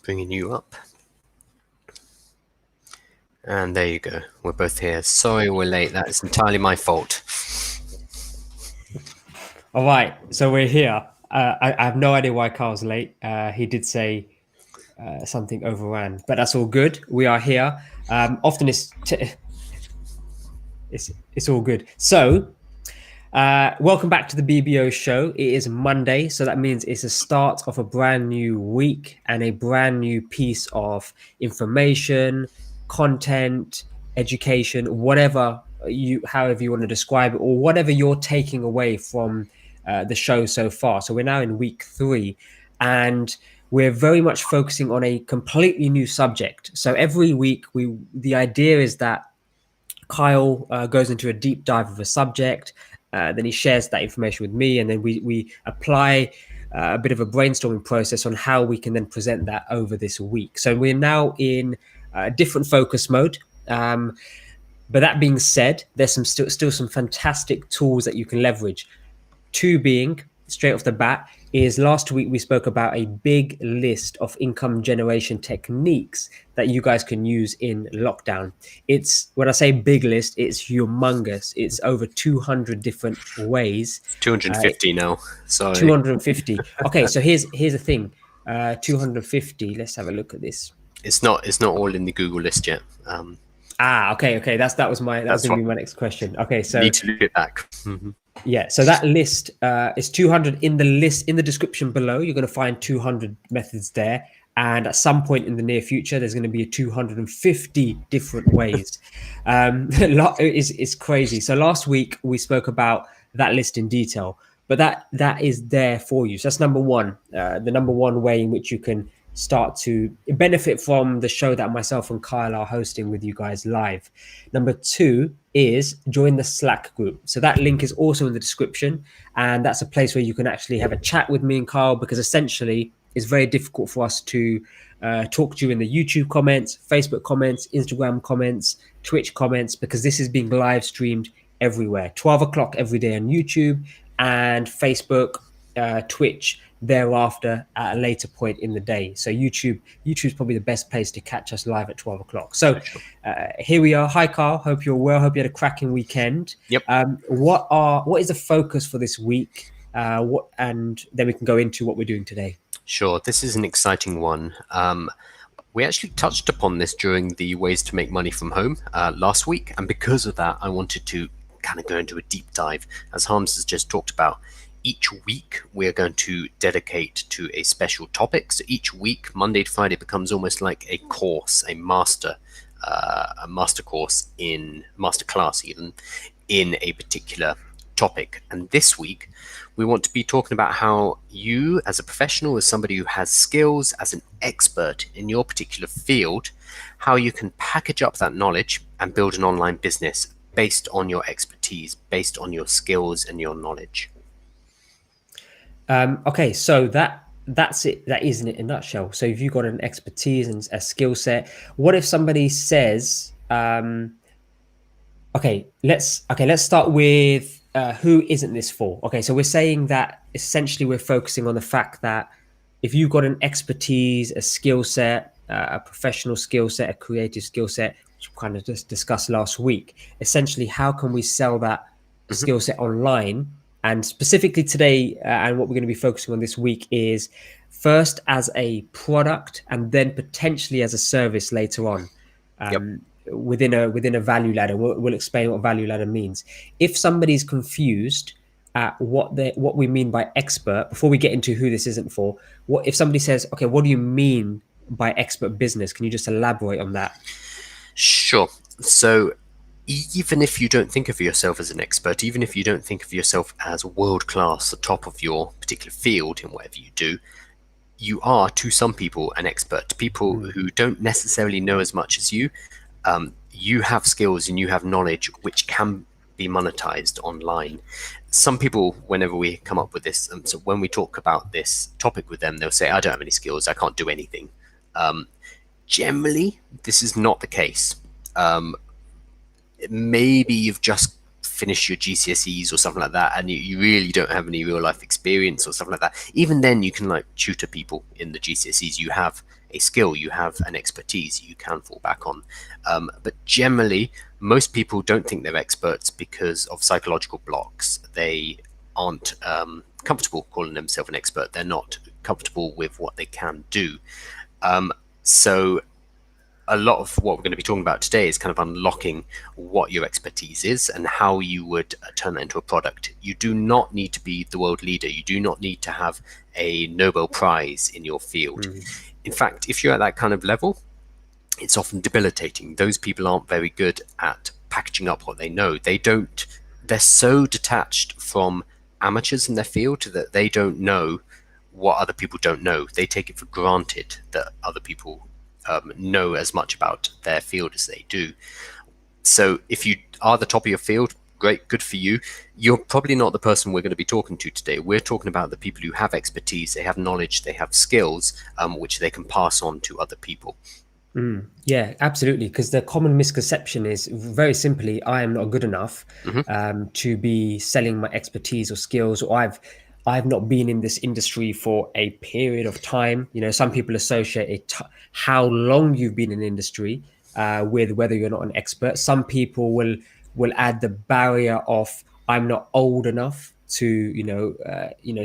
Bringing you up. And there you go. We're both here. Sorry we're late. That is entirely my fault. All right, so we're here. I have no idea why Carl's late. He did say something overran, but that's all good. We are here. Often it's all good. So, welcome back to the BBO show. It is Monday, so that means it's the start of a brand new week and a brand new piece of information, content, education, however you want to describe it, or whatever you're taking away from the show so far. So we're now in week 3, and we're very much focusing on a completely new subject. So every week, the idea is that Kyle goes into a deep dive of a subject, then he shares that information with me, and then we apply a bit of a brainstorming process on how we can then present that over this week. So we're now in a different focus mode. But that being said, there's still some fantastic tools that you can leverage. Two being, straight off the bat, is last week we spoke about a big list of income generation techniques that you guys can use in lockdown. It's, when I say big list, it's humongous. It's over 200 different ways. 250 now. Sorry. 250. Okay, so here's the thing. 250. Let's have a look at this. It's not all in the Google list yet. Okay. That was going to be my next question. Okay, so need to look it back. Yeah, so that list is 200 in the list. In the description below, you're going to find 200 methods there. And at some point in the near future, there's going to be 250 different ways. It's crazy. So last week, we spoke about that list in detail. But that is there for you. So that's number one, the number one way in which you can start to benefit from the show that myself and Kyle are hosting with you guys live. Number 2 is join the Slack group. So that link is also in the description, and that's a place where you can actually have a chat with me and Kyle, because essentially it's very difficult for us to talk to you in the YouTube comments, Facebook comments, Instagram comments, Twitch comments, because this is being live streamed everywhere. 12 o'clock every day on YouTube and Facebook, Twitch thereafter at a later point in the day. So YouTube's probably the best place to catch us live at 12 o'clock. So here we are. Hi, Carl. Hope you're well. Hope you had a cracking weekend. Yep. What is the focus for this week? And then we can go into what we're doing today. Sure. This is an exciting one. We actually touched upon this during the Ways to Make Money from Home last week. And because of that, I wanted to kind of go into a deep dive, as Harms has just talked about. Each week, we're going to dedicate to a special topic. So each week, Monday to Friday, becomes almost like a course, a master course master class even, in a particular topic. And this week, we want to be talking about how you, as a professional, as somebody who has skills, as an expert in your particular field, how you can package up that knowledge and build an online business based on your expertise, based on your skills and your knowledge. Okay, so that's it. That isn't it in a nutshell. So if you've got an expertise and a skill set, what if somebody says, okay, let's start with who isn't this for? Okay, so we're saying that essentially we're focusing on the fact that if you've got an expertise, a skill set, a professional skill set, a creative skill set, which we kind of just discussed last week, essentially how can we sell that skill set online? And specifically today, and what we're going to be focusing on this week is first as a product and then potentially as a service later on. Within a value ladder. We'll explain what value ladder means. If somebody's confused at what we mean by expert, before we get into who this isn't for, what if somebody says, okay, what do you mean by expert business? Can you just elaborate on that? Sure. So even if you don't think of yourself as an expert, even if you don't think of yourself as world-class, the top of your particular field in whatever you do, you are, to some people, an expert. People who don't necessarily know as much as you, you have skills and you have knowledge which can be monetized online. Some people, whenever we come up with this, so when we talk about this topic with them, they'll say, I don't have any skills, I can't do anything. Generally, this is not the case. Maybe you've just finished your GCSEs or something like that, and you really don't have any real life experience or something like that, even then you can like tutor people in the GCSEs. You have a skill, you have an expertise you can fall back on. But generally, most people don't think they're experts because of psychological blocks. They aren't comfortable calling themselves an expert. They're not comfortable with what they can do. So a lot of what we're going to be talking about today is kind of unlocking what your expertise is and how you would turn that into a product. You do not need to be the world leader. You do not need to have a Nobel Prize in your field. Mm. In fact, if you're at that kind of level, it's often debilitating. Those people aren't very good at packaging up what they know. They're so detached from amateurs in their field that they don't know what other people don't know. They take it for granted that other people know as much about their field as they do. So if you are the top of your field, great, good for you. You're probably not the person we're going to be talking to today. We're talking about the people who have expertise, they have knowledge, they have skills, which they can pass on to other people. Yeah, absolutely. Because the common misconception is very simply, I am not good enough Hmm. to be selling my expertise or skills, or I've not been in this industry for a period of time. You know, some people associate how long you've been in the industry with whether you're not an expert. Some people will add the barrier of I'm not old enough to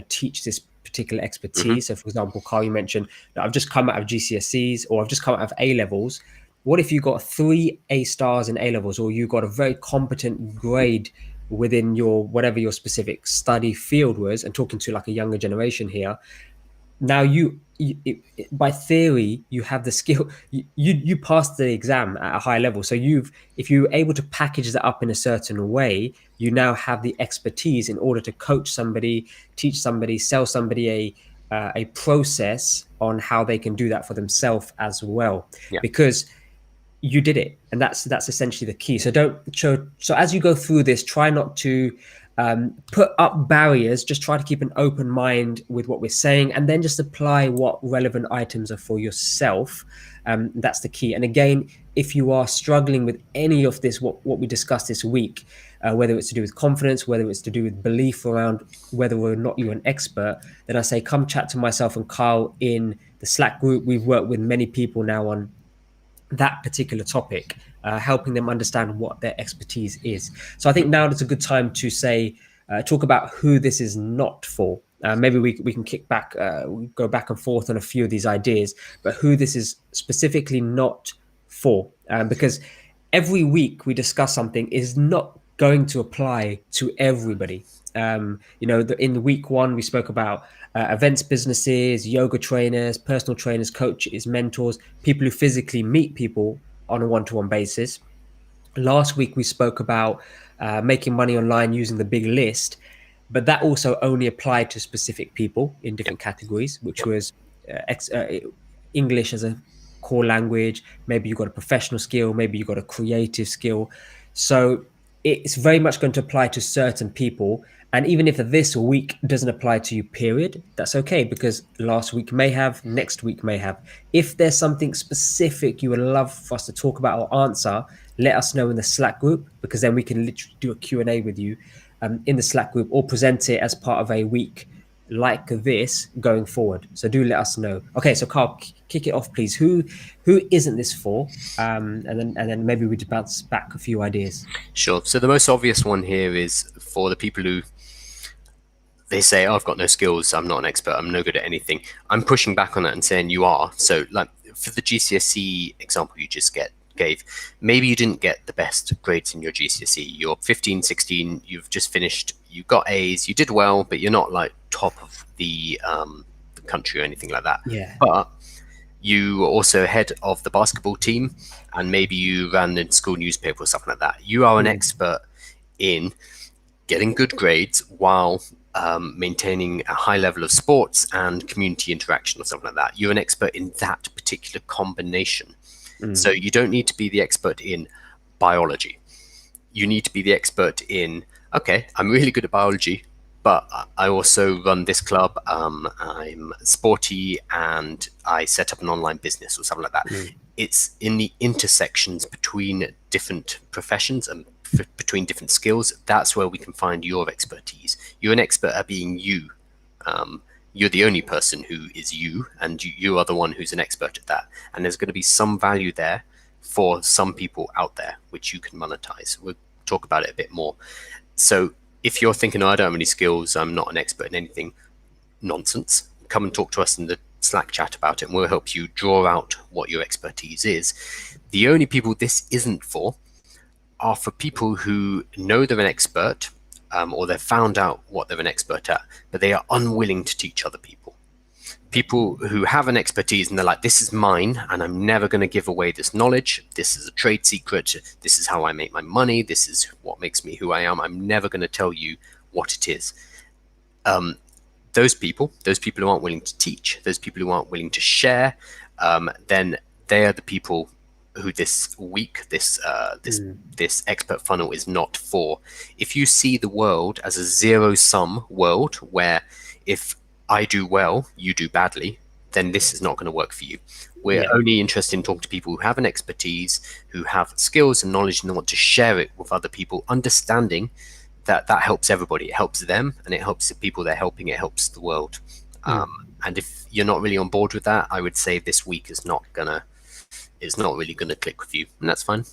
teach this particular Hmm. expertise. So, for example, Carl, you mentioned that I've just come out of GCSEs or I've just come out of A levels. What if you got 3 A stars in A levels, or you got a very competent grade within your whatever your specific study field was? And talking to like a younger generation here, now by theory you have the skill. You passed the exam at a high level, so if you're able to package that up in a certain way, you now have the expertise in order to coach somebody, teach somebody, sell somebody a process on how they can do that for themselves as well, Yeah. because you did it, and that's essentially the key. So don't so as you go through this, try not to put up barriers. Just try to keep an open mind with what we're saying, and then just apply what relevant items are for yourself. That's the key. And again, if you are struggling with any of this, what we discussed this week, whether it's to do with confidence, whether it's to do with belief around whether or not you're an expert, then I say come chat to myself and Carl in the Slack group. We've worked with many people now on that particular topic, helping them understand what their expertise is. So I think now is a good time to talk about who this is not for. Maybe we can kick back, go back and forth on a few of these ideas, but who this is specifically not for, because every week we discuss something is not going to apply to everybody. In the week one, we spoke about events businesses, yoga trainers, personal trainers, coaches, mentors, people who physically meet people on a one-to-one basis. Last week, we spoke about making money online using the big list, but that also only applied to specific people in Yep. different categories, which Yep. was English as a core language. Maybe you got a professional skill, maybe you got a creative skill. So it's very much going to apply to certain people. And even if this week doesn't apply to you, period, that's okay, because last week may have, next week may have. If there's something specific you would love for us to talk about or answer, let us know in the Slack group, because then we can literally do a Q&A with you in the Slack group, or present it as part of a week like this going forward. So do let us know. Okay, so Carl, kick it off, please. Who isn't this for? And then maybe we bounce back a few ideas. Sure. So the most obvious one here is for the people who they say, oh, I've got no skills, I'm not an expert, I'm no good at anything. I'm pushing back on that and saying you are. So like for the GCSE example you just gave, maybe you didn't get the best grades in your GCSE. You're 15, 16, you've just finished, you got A's, you did well, but you're not like top of the country or anything like that. Yeah. But you were also head of the basketball team, and maybe you ran the school newspaper or something like that. You are an expert in getting good grades while maintaining a high level of sports and community interaction or something like that. You're an expert in that particular combination. So you don't need to be the expert in biology. You need to be the expert in, okay, I'm really good at biology, but I also run this club. I'm sporty and I set up an online business or something like that. It's in the intersections between different professions and between different skills, that's where we can find your expertise. You're an expert at being you. Um, you're the only person who is you, and you are the one who's an expert at that. And there's going to be some value there for some people out there, which you can monetize. We'll talk about it a bit more. So if you're thinking, oh, I don't have any skills, I'm not an expert in anything, nonsense. Come and talk to us in the Slack chat about it, and we'll help you draw out what your expertise is. The only people this isn't for are for people who know they're an expert, or they've found out what they're an expert at, but they are unwilling to teach other people. People who have an expertise and they're like, this is mine and I'm never going to give away this knowledge. This is a trade secret. This is how I make my money. This is what makes me who I am. I'm never going to tell you what it is. Those people who aren't willing to teach, those people who aren't willing to share, then they are the people who this week, this expert funnel is not for. If you see the world as a zero-sum world where if I do well, you do badly, then this is not going to work for you. We're only interested in talking to people who have an expertise, who have skills and knowledge and want to share it with other people, understanding that helps everybody. It helps them and it helps the people they're helping. It helps the world. And if you're not really on board with that, I would say this week is not really gonna click with you, and that's fine.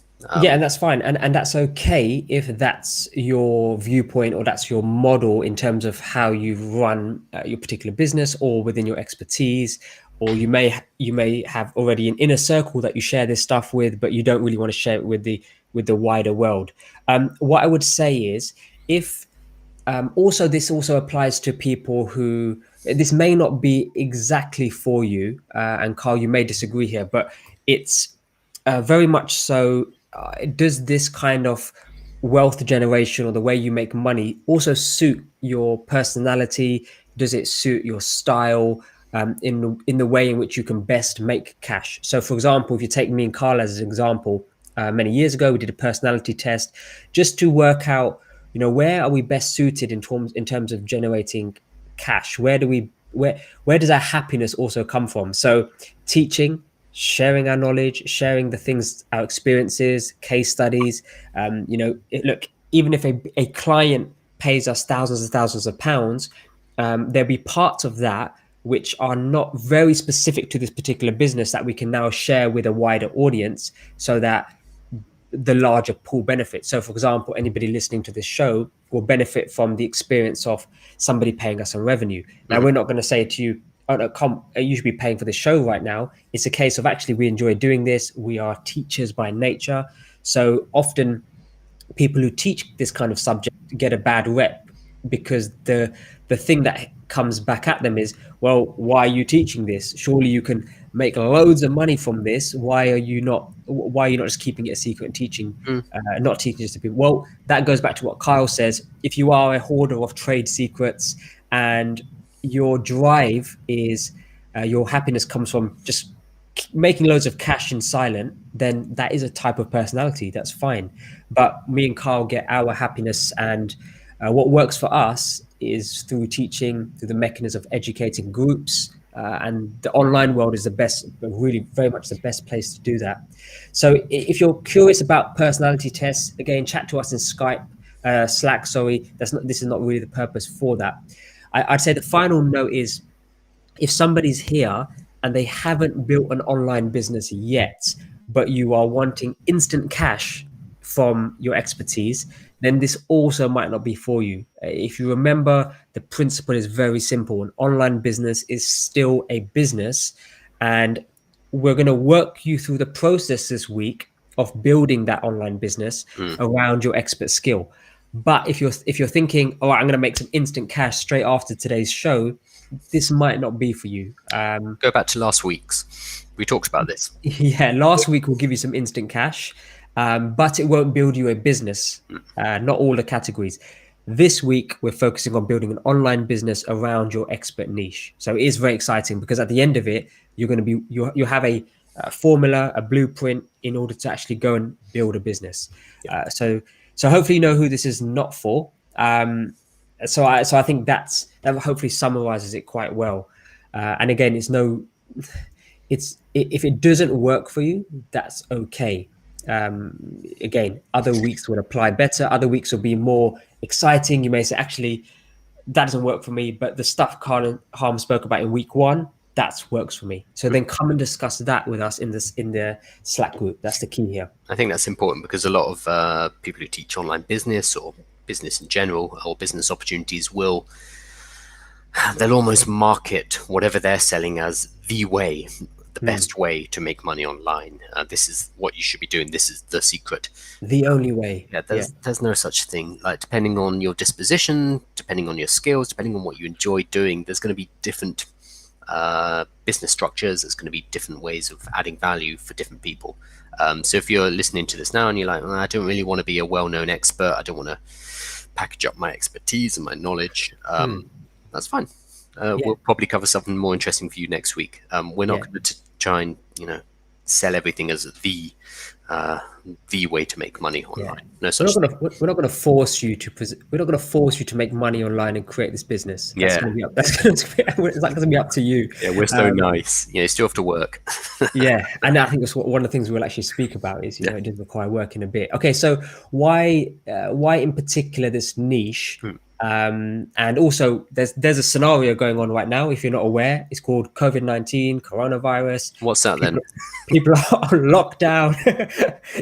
Yeah, and that's fine, and that's okay if that's your viewpoint or that's your model in terms of how you run your particular business or within your expertise, or you may have already an inner circle that you share this stuff with, but you don't really want to share it with the wider world. What I would say is, if also this also applies to people who this may not be exactly for you, and Carl, you may disagree here, but it's very much so. Does this kind of wealth generation or the way you make money also suit your personality? Does it suit your style, in the way in which you can best make cash? So, for example, if you take me and Carl as an example, many years ago we did a personality test just to work out, where are we best suited in terms of generating cash? Where does our happiness also come from? So, teaching, sharing our knowledge, sharing the things, our experiences, case studies. Look, even if a client pays us thousands and thousands of pounds, there'll be parts of that which are not very specific to this particular business that we can now share with a wider audience, so that the larger pool benefits. So, for example, anybody listening to this show will benefit from the experience of somebody paying us on revenue. Now, we're not going to say to you, oh, no, you should be paying for the show right now. It's a case of actually we enjoy doing this. We are teachers by nature. So often people who teach this kind of subject get a bad rep because the thing that comes back at them is, well, why are you teaching this? Surely you can make loads of money from this. Why are you not just keeping it a secret and teaching, not teaching this to people? Well, that goes back to what Kyle says. If you are a hoarder of trade secrets and your drive is your happiness comes from just making loads of cash in silent, then that is a type of personality. That's fine. But me and Carl get our happiness, and what works for us is through teaching, through the mechanism of educating groups, and the online world is the best, really very much the best place to do that. So if you're curious about personality tests, again, chat to us in Skype, Slack. Sorry, this is not really the purpose for that. I'd say the final note is, if somebody's here and they haven't built an online business yet, but you are wanting instant cash from your expertise, then this also might not be for you. If you remember, the principle is very simple. An online business is still a business, and we're going to work you through the process this week of building that online business around your expert skill. But if you're thinking, all right, I'm going to make some instant cash straight after today's show, this might not be for you. Go back to last week's. We talked about this. Yeah, last week will give you some instant cash, but it won't build you a business. Not all the categories. This week, we're focusing on building an online business around your expert niche. So it is very exciting because at the end of it, you have a formula, a blueprint in order to actually go and build a business. Yeah. So hopefully you know who this is not for. So I think that hopefully summarizes it quite well. And again, if it doesn't work for you, that's okay. Again, other weeks will apply better. Other weeks will be more exciting. You may say, actually, that doesn't work for me, but the stuff Carl and Harm spoke about in week one, that works for me. So then come and discuss that with us in the Slack group. That's the key here. I think that's important because a lot of people who teach online business or business in general or business opportunities they'll almost market whatever they're selling as the way, the best way to make money online. This is what you should be doing. This is the secret. The only way. Yeah, there's no such thing. Like, depending on your disposition, depending on your skills, depending on what you enjoy doing, there's going to be different business structures. There's going to be different ways of adding value for different people. So if you're listening to this now and you're like, I don't really want to be a well-known expert, I don't want to package up my expertise and my knowledge, that's fine. We'll probably cover something more interesting for you next week. We're not going to try and sell everything as the way to make money online. No such thing. We're not going to force you to we're not going to force you to make money online and create this business. That's Yeah. going to be up. That's going to be up to you. Yeah, we're so nice. You still have to work. Yeah, and I think that's one of the things we'll actually speak about is it does require work in a bit. Okay, so why in particular this niche? And also, there's a scenario going on right now. If you're not aware, it's called COVID-19, coronavirus. What's that then? People are on lockdown.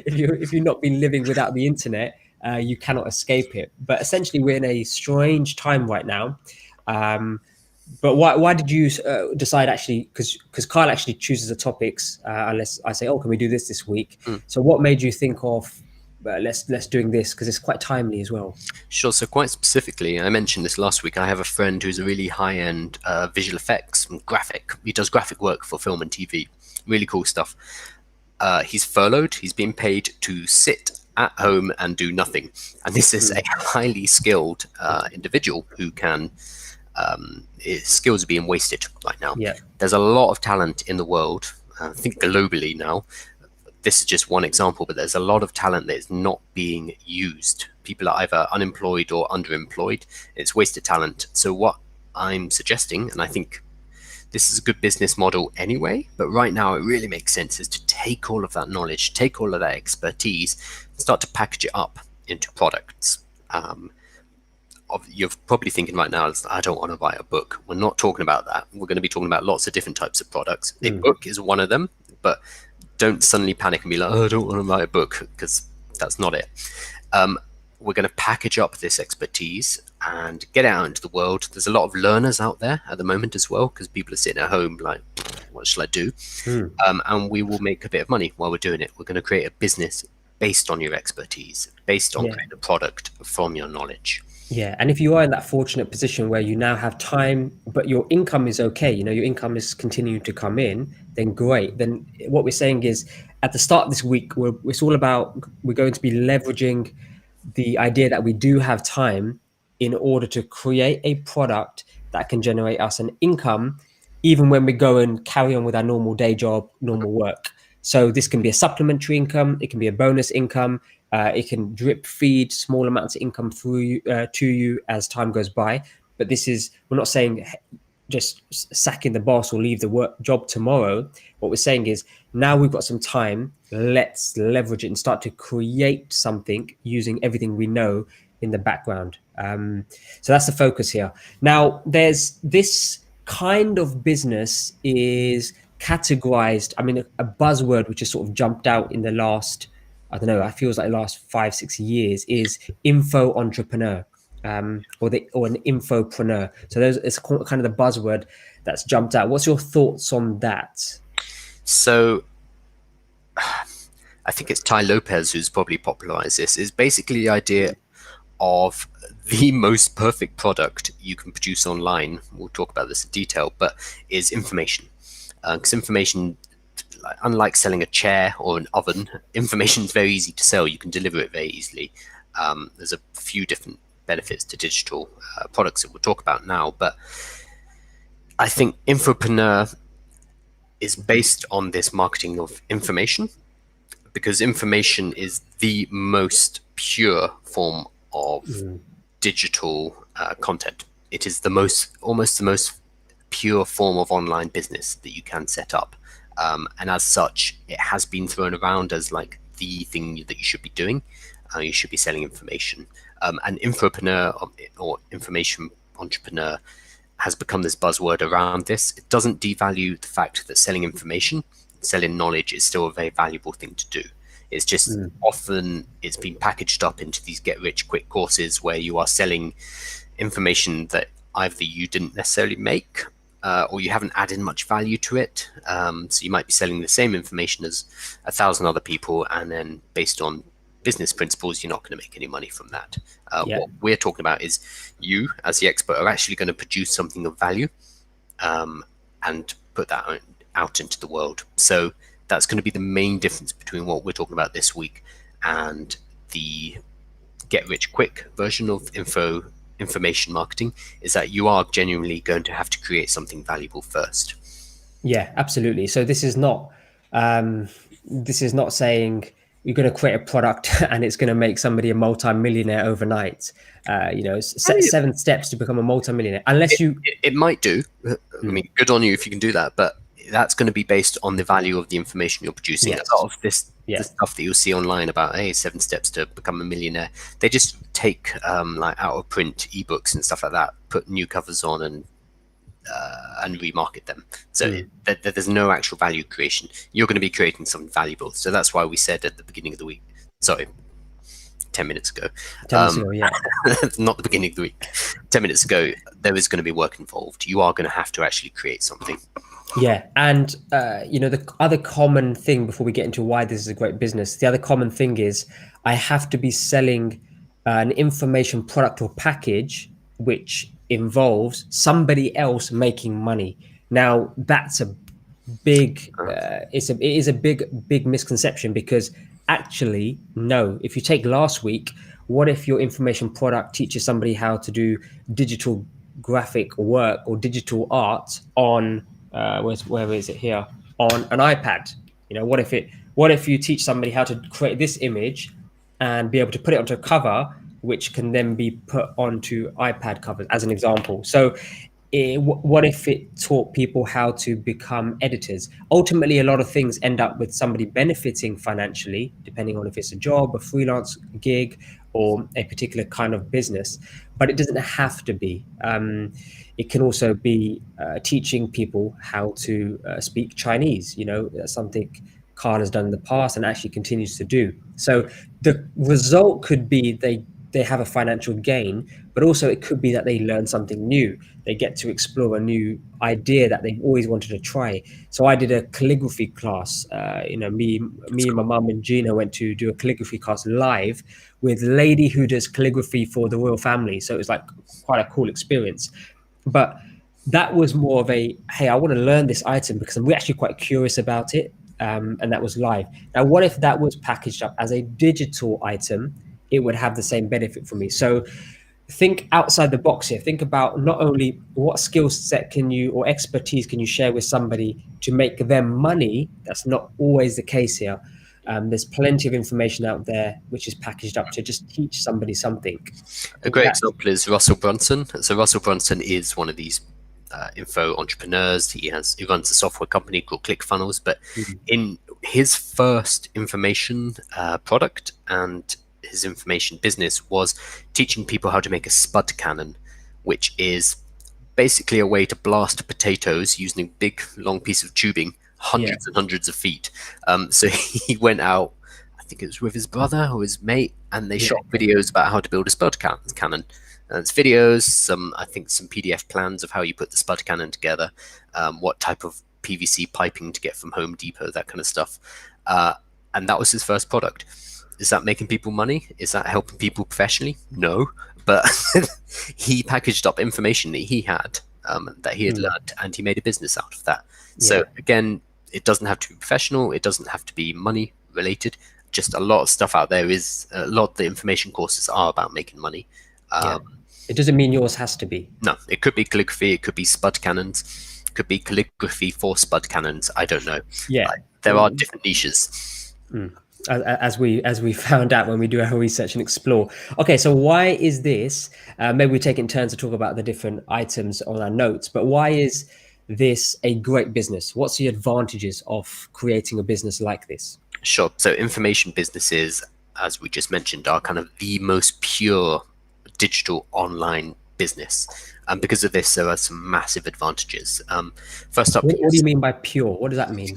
if you've not been living without the internet, you cannot escape it. But essentially, we're in a strange time right now. But why did you decide actually? Because Kyle actually chooses the topics unless I say, oh, can we do this week? So what made you think of let's doing this, because it's quite timely as well? Sure. So quite specifically, I mentioned this last week. I have a friend who's a really high-end visual effects and graphic. He does graphic work for film and TV. Really cool stuff. He's furloughed. He's been paid to sit at home and do nothing. And this is a highly skilled individual who can. His skills are being wasted right now. Yeah. There's a lot of talent in the world. I think globally now. This is just one example, but there's a lot of talent that is not being used. People are either unemployed or underemployed. It's wasted talent. So what I'm suggesting, and I think this is a good business model anyway, but right now it really makes sense, is to take all of that knowledge, take all of that expertise, and start to package it up into products. You're probably thinking right now, I don't want to buy a book. We're not talking about that. We're going to be talking about lots of different types of products. A book is one of them, but don't suddenly panic and be like, oh, I don't want to buy a book, because that's not it. We're going to package up this expertise and get it out into the world. There's a lot of learners out there at the moment as well, because people are sitting at home like, what shall I do? And we will make a bit of money while we're doing it. We're going to create a business based on your expertise, based on creating a product from your knowledge. Yeah, and if you are in that fortunate position where you now have time, but your income is okay, your income is continuing to come in, then great. Then what we're saying is, at the start of this week, it's all about, we're going to be leveraging the idea that we do have time in order to create a product that can generate us an income, even when we go and carry on with our normal day job, normal work. So this can be a supplementary income, it can be a bonus income. It can drip feed small amounts of income through to you as time goes by. But we're not saying just sacking the boss or leave the job tomorrow. What we're saying is, now we've got some time, let's leverage it and start to create something using everything we know in the background. So that's the focus here. Now, there's this kind of business is categorized. I mean, a buzzword which has sort of jumped out in the last, I don't know, it feels like the last 5-6 years, is info entrepreneur, or an infopreneur. So it's kind of the buzzword that's jumped out. What's your thoughts on that? So I think it's Ty Lopez who's probably popularized this. Is basically the idea of the most perfect product you can produce online. We'll talk about this in detail, but is information. Because information, unlike selling a chair or an oven, information is very easy to sell. You can deliver it very easily. There's a few different benefits to digital products that we'll talk about now, but I think infopreneur is based on this marketing of information, because information is the most pure form of digital content. It is almost the most pure form of online business that you can set up. And as such, it has been thrown around as like the thing that you should be doing. You should be selling information. An infopreneur or information entrepreneur has become this buzzword around this. It doesn't devalue the fact that selling information, selling knowledge is still a very valuable thing to do. It's just often it's been packaged up into these get rich quick courses where you are selling information that either you didn't necessarily make or you haven't added much value to it. So you might be selling the same information as 1,000 other people, and then based on business principles, you're not going to make any money from that. What we're talking about is you, as the expert, are actually going to produce something of value and put that out into the world. So that's going to be the main difference between what we're talking about this week and the get rich quick version of information marketing, is that you are genuinely going to have to create something valuable first. Yeah, absolutely. So this is not saying you're going to create a product and it's going to make somebody a multi-millionaire overnight. Seven steps to become a multi-millionaire. Unless it might do. I mean, good on you if you can do that, but that's going to be based on the value of the information you're producing. Yes. A lot of this the stuff that you'll see online about 7 steps to become a millionaire, they just take like out of print ebooks and stuff like that, put new covers on and remarket them. So there's no actual value creation. You're going to be creating something valuable. So that's why we said at the beginning of the week, sorry, 10 minutes ago. 10 minutes ago, yeah. Not the beginning of the week. 10 minutes ago, there is going to be work involved. You are going to have to actually create something. Yeah. And, the other common thing before we get into why this is a great business, the other common thing is I have to be selling an information product or package which involves somebody else making money. Now, that's a big, it is a big misconception, because actually, no, if you take last week, what if your information product teaches somebody how to do digital graphic work or digital art on, where is it here? On an iPad? What if you teach somebody how to create this image and be able to put it onto a cover, which can then be put onto iPad covers, as an example. So what if it taught people how to become editors? Ultimately, a lot of things end up with somebody benefiting financially, depending on if it's a job, a freelance gig, or a particular kind of business. But it doesn't have to be. It can also be teaching people how to speak Chinese. That's something Khan has done in the past and actually continues to do. So the result could be they have a financial gain, but also it could be that they learn something new. They get to explore a new idea that they've always wanted to try. So I did a calligraphy class. Me and my mum and Gina went to do a calligraphy class live with a lady who does calligraphy for the royal family. So it was like quite a cool experience. But that was more of a, hey, I want to learn this item because we're actually quite curious about it. And that was live. Now, what if that was packaged up as a digital item? It would have the same benefit for me. So think outside the box here. Think about not only what skill set or expertise can you share with somebody to make them money. That's not always the case here. There's plenty of information out there which is packaged up to just teach somebody something. A great example is Russell Brunson. So Russell Brunson is one of these info entrepreneurs. He runs a software company called ClickFunnels, but in his first information product and his information business was teaching people how to make a spud cannon, which is basically a way to blast potatoes using a big long piece of tubing hundreds and hundreds of feet. So he went out, I think it was with his brother or his mate, and they shot videos about how to build a spud cannon. And it's videos, some PDF plans of how you put the spud cannon together, what type of PVC piping to get from Home Depot, that kind of stuff. And that was his first product. Is that making people money? Is that helping people professionally? No, but he packaged up information that he had learned, and he made a business out of that. So again, it doesn't have to be professional. It doesn't have to be money related. Just a lot of stuff out there a lot of the information courses are about making money. It doesn't mean yours has to be. No, it could be calligraphy. It could be spud cannons. It could be calligraphy for spud cannons. I don't know. There are different niches. As we found out when we do our research and explore. Okay, so why is this? Maybe we take it in turns to talk about the different items on our notes. But why is this a great business? What's the advantages of creating a business like this? Sure. So information businesses, as we just mentioned, are kind of the most pure digital online business. And because of this, there are some massive advantages. First up, What do you yes, mean by pure? What does that mean?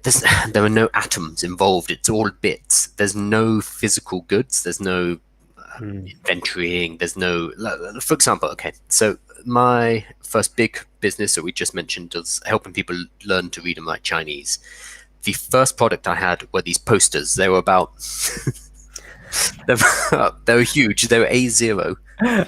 there's, there are no atoms involved. It's all bits. There's no physical goods. There's no Mm. inventorying. There's no, for example, okay, so my first big business that we just mentioned was helping people learn to read and write Chinese. The first product I had were these posters. They were about, they they were huge. They were A0.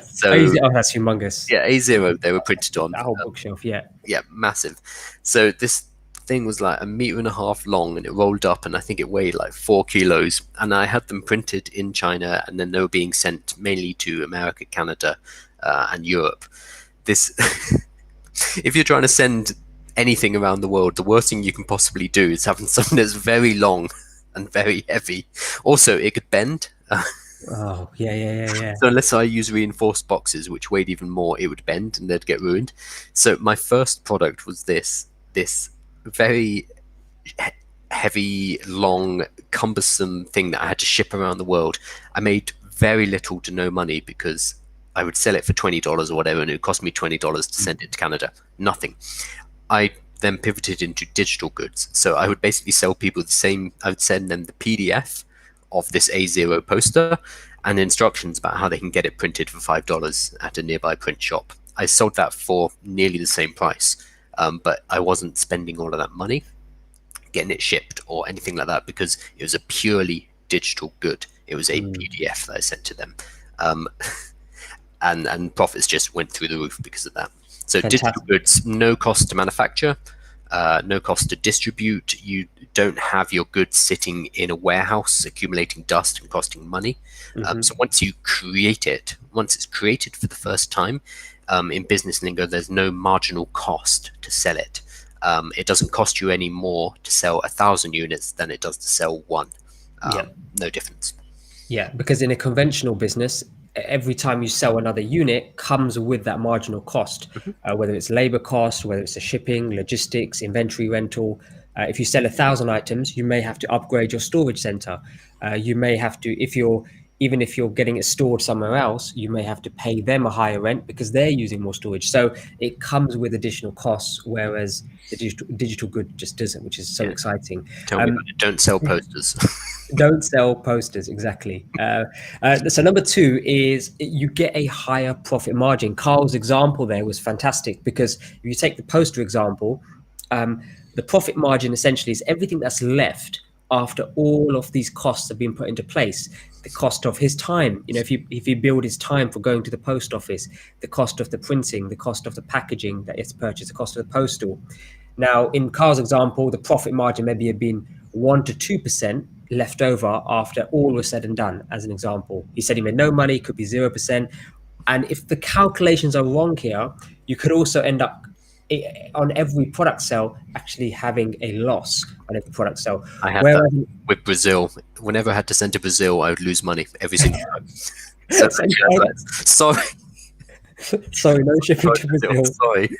So Oh, that's humongous. yeah, A0 they were printed on. That whole bookshelf, yeah. Yeah, massive. So this thing was like a meter and a half long, and it rolled up, and I think it weighed like 4 kilos. And I had them printed in China, and then they were being sent mainly to America, Canada, and Europe. This, if you're trying to send anything around the world, the worst thing you can possibly do is having something that's very long and very heavy. Also, it could bend. Oh, yeah, yeah, yeah, yeah. So unless I use reinforced boxes, which weighed even more, it would bend and they'd get ruined. So my first product was this very heavy, long, cumbersome thing that I had to ship around the world. I made very little to no money because I would sell it for $20 or whatever, and it would cost me $20 to send it to Canada. Nothing. I then pivoted into digital goods. So I would basically sell people the same, I would send them the PDF of this A0 poster and instructions about how they can get it printed for $5 at a nearby print shop. I sold that for nearly the same price, but I wasn't spending all of that money getting it shipped or anything like that because it was a purely digital good. It was a PDF that I sent to them. Um, and profits just went through the roof because of that. So Fantastic. digital goods, no cost to manufacture, no cost to distribute. You don't have your goods sitting in a warehouse accumulating dust and costing money. So once you create it, once it's created for the first time, in business lingo, there's no marginal cost to sell it. It doesn't cost you any more to sell 1,000 units than it does to sell one. Yeah. No difference. Yeah, because in a conventional business, every time you sell another unit comes with that marginal cost, whether it's labor cost, whether it's the shipping, logistics, inventory rental. If you sell 1,000 items, you may have to upgrade your storage center. You may have to, even if you're getting it stored somewhere else, you may have to pay them a higher rent because they're using more storage. So it comes with additional costs, whereas the digital good just doesn't, which is so exciting. Tell me about it. Don't sell posters. Don't sell posters, exactly. So number two is you get a higher profit margin. Carl's example there was fantastic because if you take the poster example, the profit margin essentially is everything that's left after all of these costs have been put into place. The cost of his time, if you build his time for going to the post office, the cost of the printing, the cost of the packaging that it's purchased, the cost of the postal. Now, in Carl's example, the profit margin maybe had been 1 to 2% left over after all was said and done, as an example. He said he made no money, could be 0%. And if the calculations are wrong here, you could also end up on every product sale actually having a loss on every product sale. I had that with Brazil. Whenever I had to send to Brazil, I would lose money every single time. Sorry. Sorry, no shipping to Brazil. Sorry.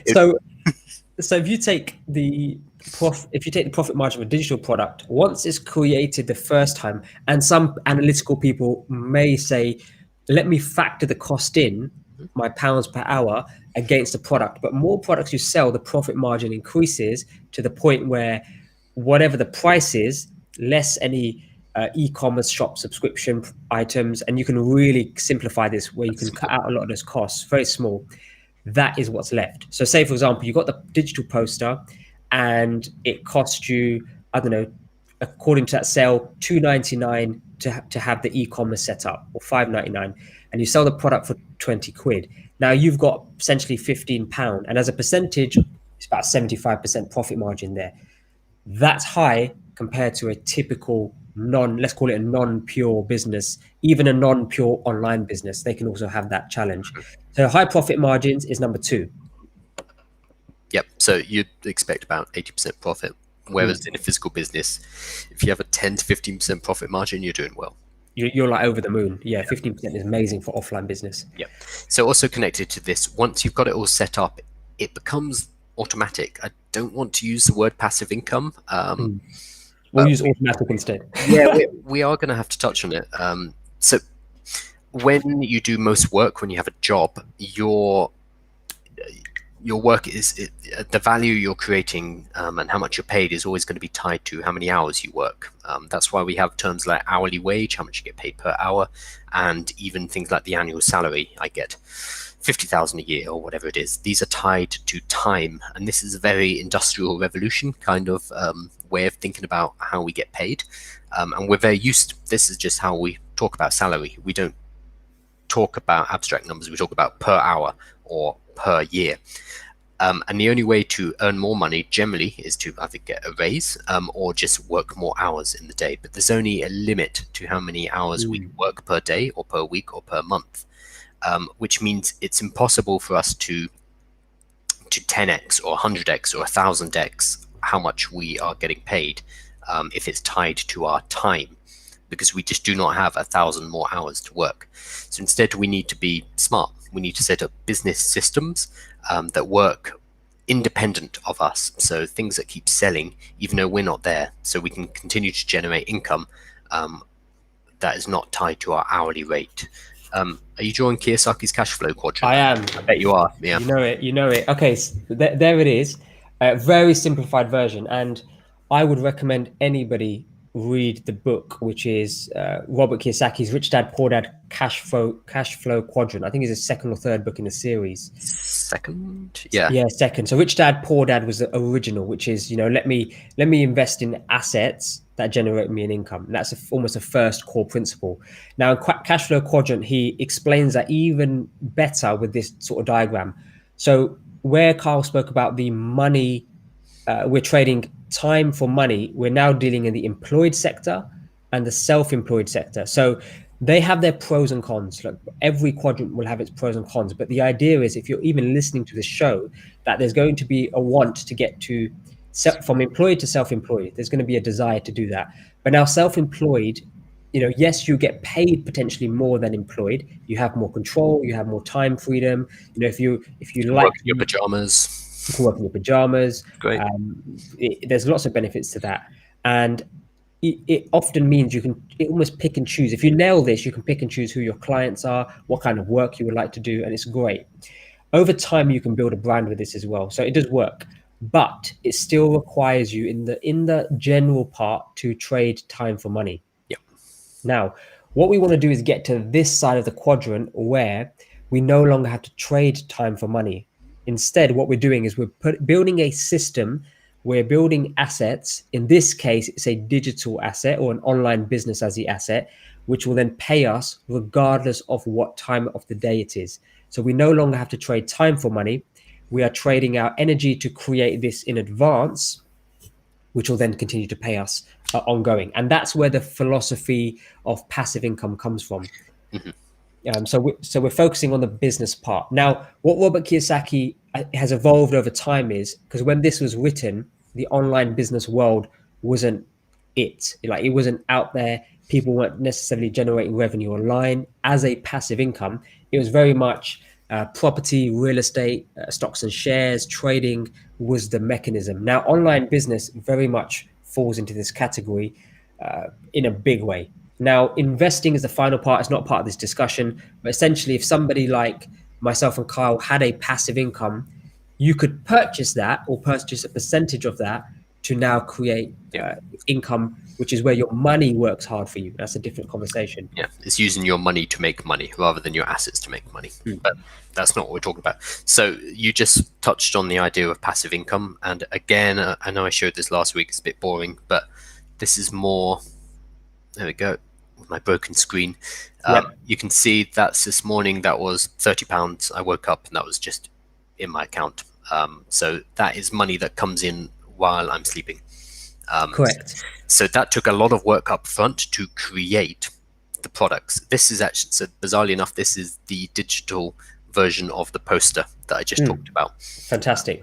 So if you take the profit margin of a digital product, once it's created the first time, and some analytical people may say, let me factor the cost in, my pounds per hour, against the product. But more products you sell, the profit margin increases to the point where whatever the price is, less any e-commerce shop subscription items, and you can really simplify this where you can cut out a lot of those costs, very small. That is what's left. So say, for example, you got the digital poster and it cost you, I don't know, according to that sale, $2.99 to have the e-commerce set up, or $5.99, and you sell the product for 20 quid. Now you've got essentially £15, and as a percentage, it's about 75% profit margin there. That's high compared to a typical let's call it a non-pure business, even a non-pure online business. They can also have that challenge. So high profit margins is number two. Yep. So you'd expect about 80% profit. Whereas in a physical business, if you have a 10 to 15% profit margin, you're doing well. You're like over the moon. Yeah, 15% is amazing for offline business. Yeah. So also connected to this, once you've got it all set up, it becomes automatic. I don't want to use the word passive income. We'll use automatic instead. Yeah, we are going to have to touch on it. So when you do most work, when you have a job, your work the value you're creating, and how much you're paid is always going to be tied to how many hours you work. That's why we have terms like hourly wage, how much you get paid per hour, and even things like the annual salary I get, 50,000 a year or whatever it is. These are tied to time, and this is a very industrial revolution kind of way of thinking about how we get paid, and we're very used to, this is just how we talk about salary. We don't talk about abstract numbers, we talk about per hour or per year. And the only way to earn more money generally is to either get a raise, or just work more hours in the day. But there's only a limit to how many hours we work per day or per week or per month, which means it's impossible for us to 10x or 100x or 1000x how much we are getting paid, if it's tied to our time, because we just do not have 1,000 more hours to work. So instead, we need to be smart. We need to set up business systems that work independent of us. So things that keep selling, even though we're not there, so we can continue to generate income that is not tied to our hourly rate. Are you drawing Kiyosaki's cash flow quadrant? I am. I bet you are. Yeah. You know it. You know it. Okay, so there it is. A very simplified version, and I would recommend anybody read the book, which is Robert Kiyosaki's Rich Dad Poor Dad Cash Flow Quadrant. I think it's the second or third book in the series. Second, yeah. Yeah, second. So Rich Dad Poor Dad was the original, which is, let me invest in assets that generate me an income. And that's almost a first core principle. Now, in Cash Flow Quadrant, he explains that even better with this sort of diagram. So where Carl spoke about the money, we're trading time for money, we're now dealing in the employed sector and the self-employed sector. So they have their pros and cons. Like every quadrant will have its pros and cons. But the idea is, if you're even listening to this show, that there's going to be a want to get to from employed to self-employed. There's going to be a desire to do that. But now self-employed, yes, you get paid potentially more than employed. You have more control. You have more time freedom. If you like work in your pajamas, you can work in your pajamas. Great. There's lots of benefits to that, and it often means you can almost pick and choose. If you nail this, you can pick and choose who your clients are, what kind of work you would like to do, and it's great. Over time, you can build a brand with this as well. So it does work, but it still requires you in the general part to trade time for money. Yeah. Now, what we want to do is get to this side of the quadrant where we no longer have to trade time for money. Instead, what we're doing is we're building a system. We're building assets. In this case, it's a digital asset or an online business as the asset, which will then pay us regardless of what time of the day it is. So we no longer have to trade time for money. We are trading our energy to create this in advance, which will then continue to pay us ongoing. And that's where the philosophy of passive income comes from. Mm-hmm. So we're focusing on the business part. Now, what Robert Kiyosaki has evolved over time is, because when this was written, the online business world wasn't it. Like, it wasn't out there. People weren't necessarily generating revenue online as a passive income. It was very much property, real estate, stocks and shares, trading was the mechanism. Now, online business very much falls into this category in a big way. Now, investing is the final part. It's not part of this discussion, but essentially, if somebody like myself and Kyle had a passive income, you could purchase that or purchase a percentage of that to now create income, which is where your money works hard for you. That's a different conversation. Yeah, it's using your money to make money rather than your assets to make money. But that's not what we're talking about. So you just touched on the idea of passive income. And again, I know I showed this last week. It's a bit boring, but this is more... There we go. With my broken screen. You can see that's this morning. That was £30. I woke up and that was just in my account. So that is money that comes in while I'm sleeping. Correct. So that took a lot of work up front to create the products. This is actually, so bizarrely enough, this is the digital version of the poster that I just talked about. Fantastic.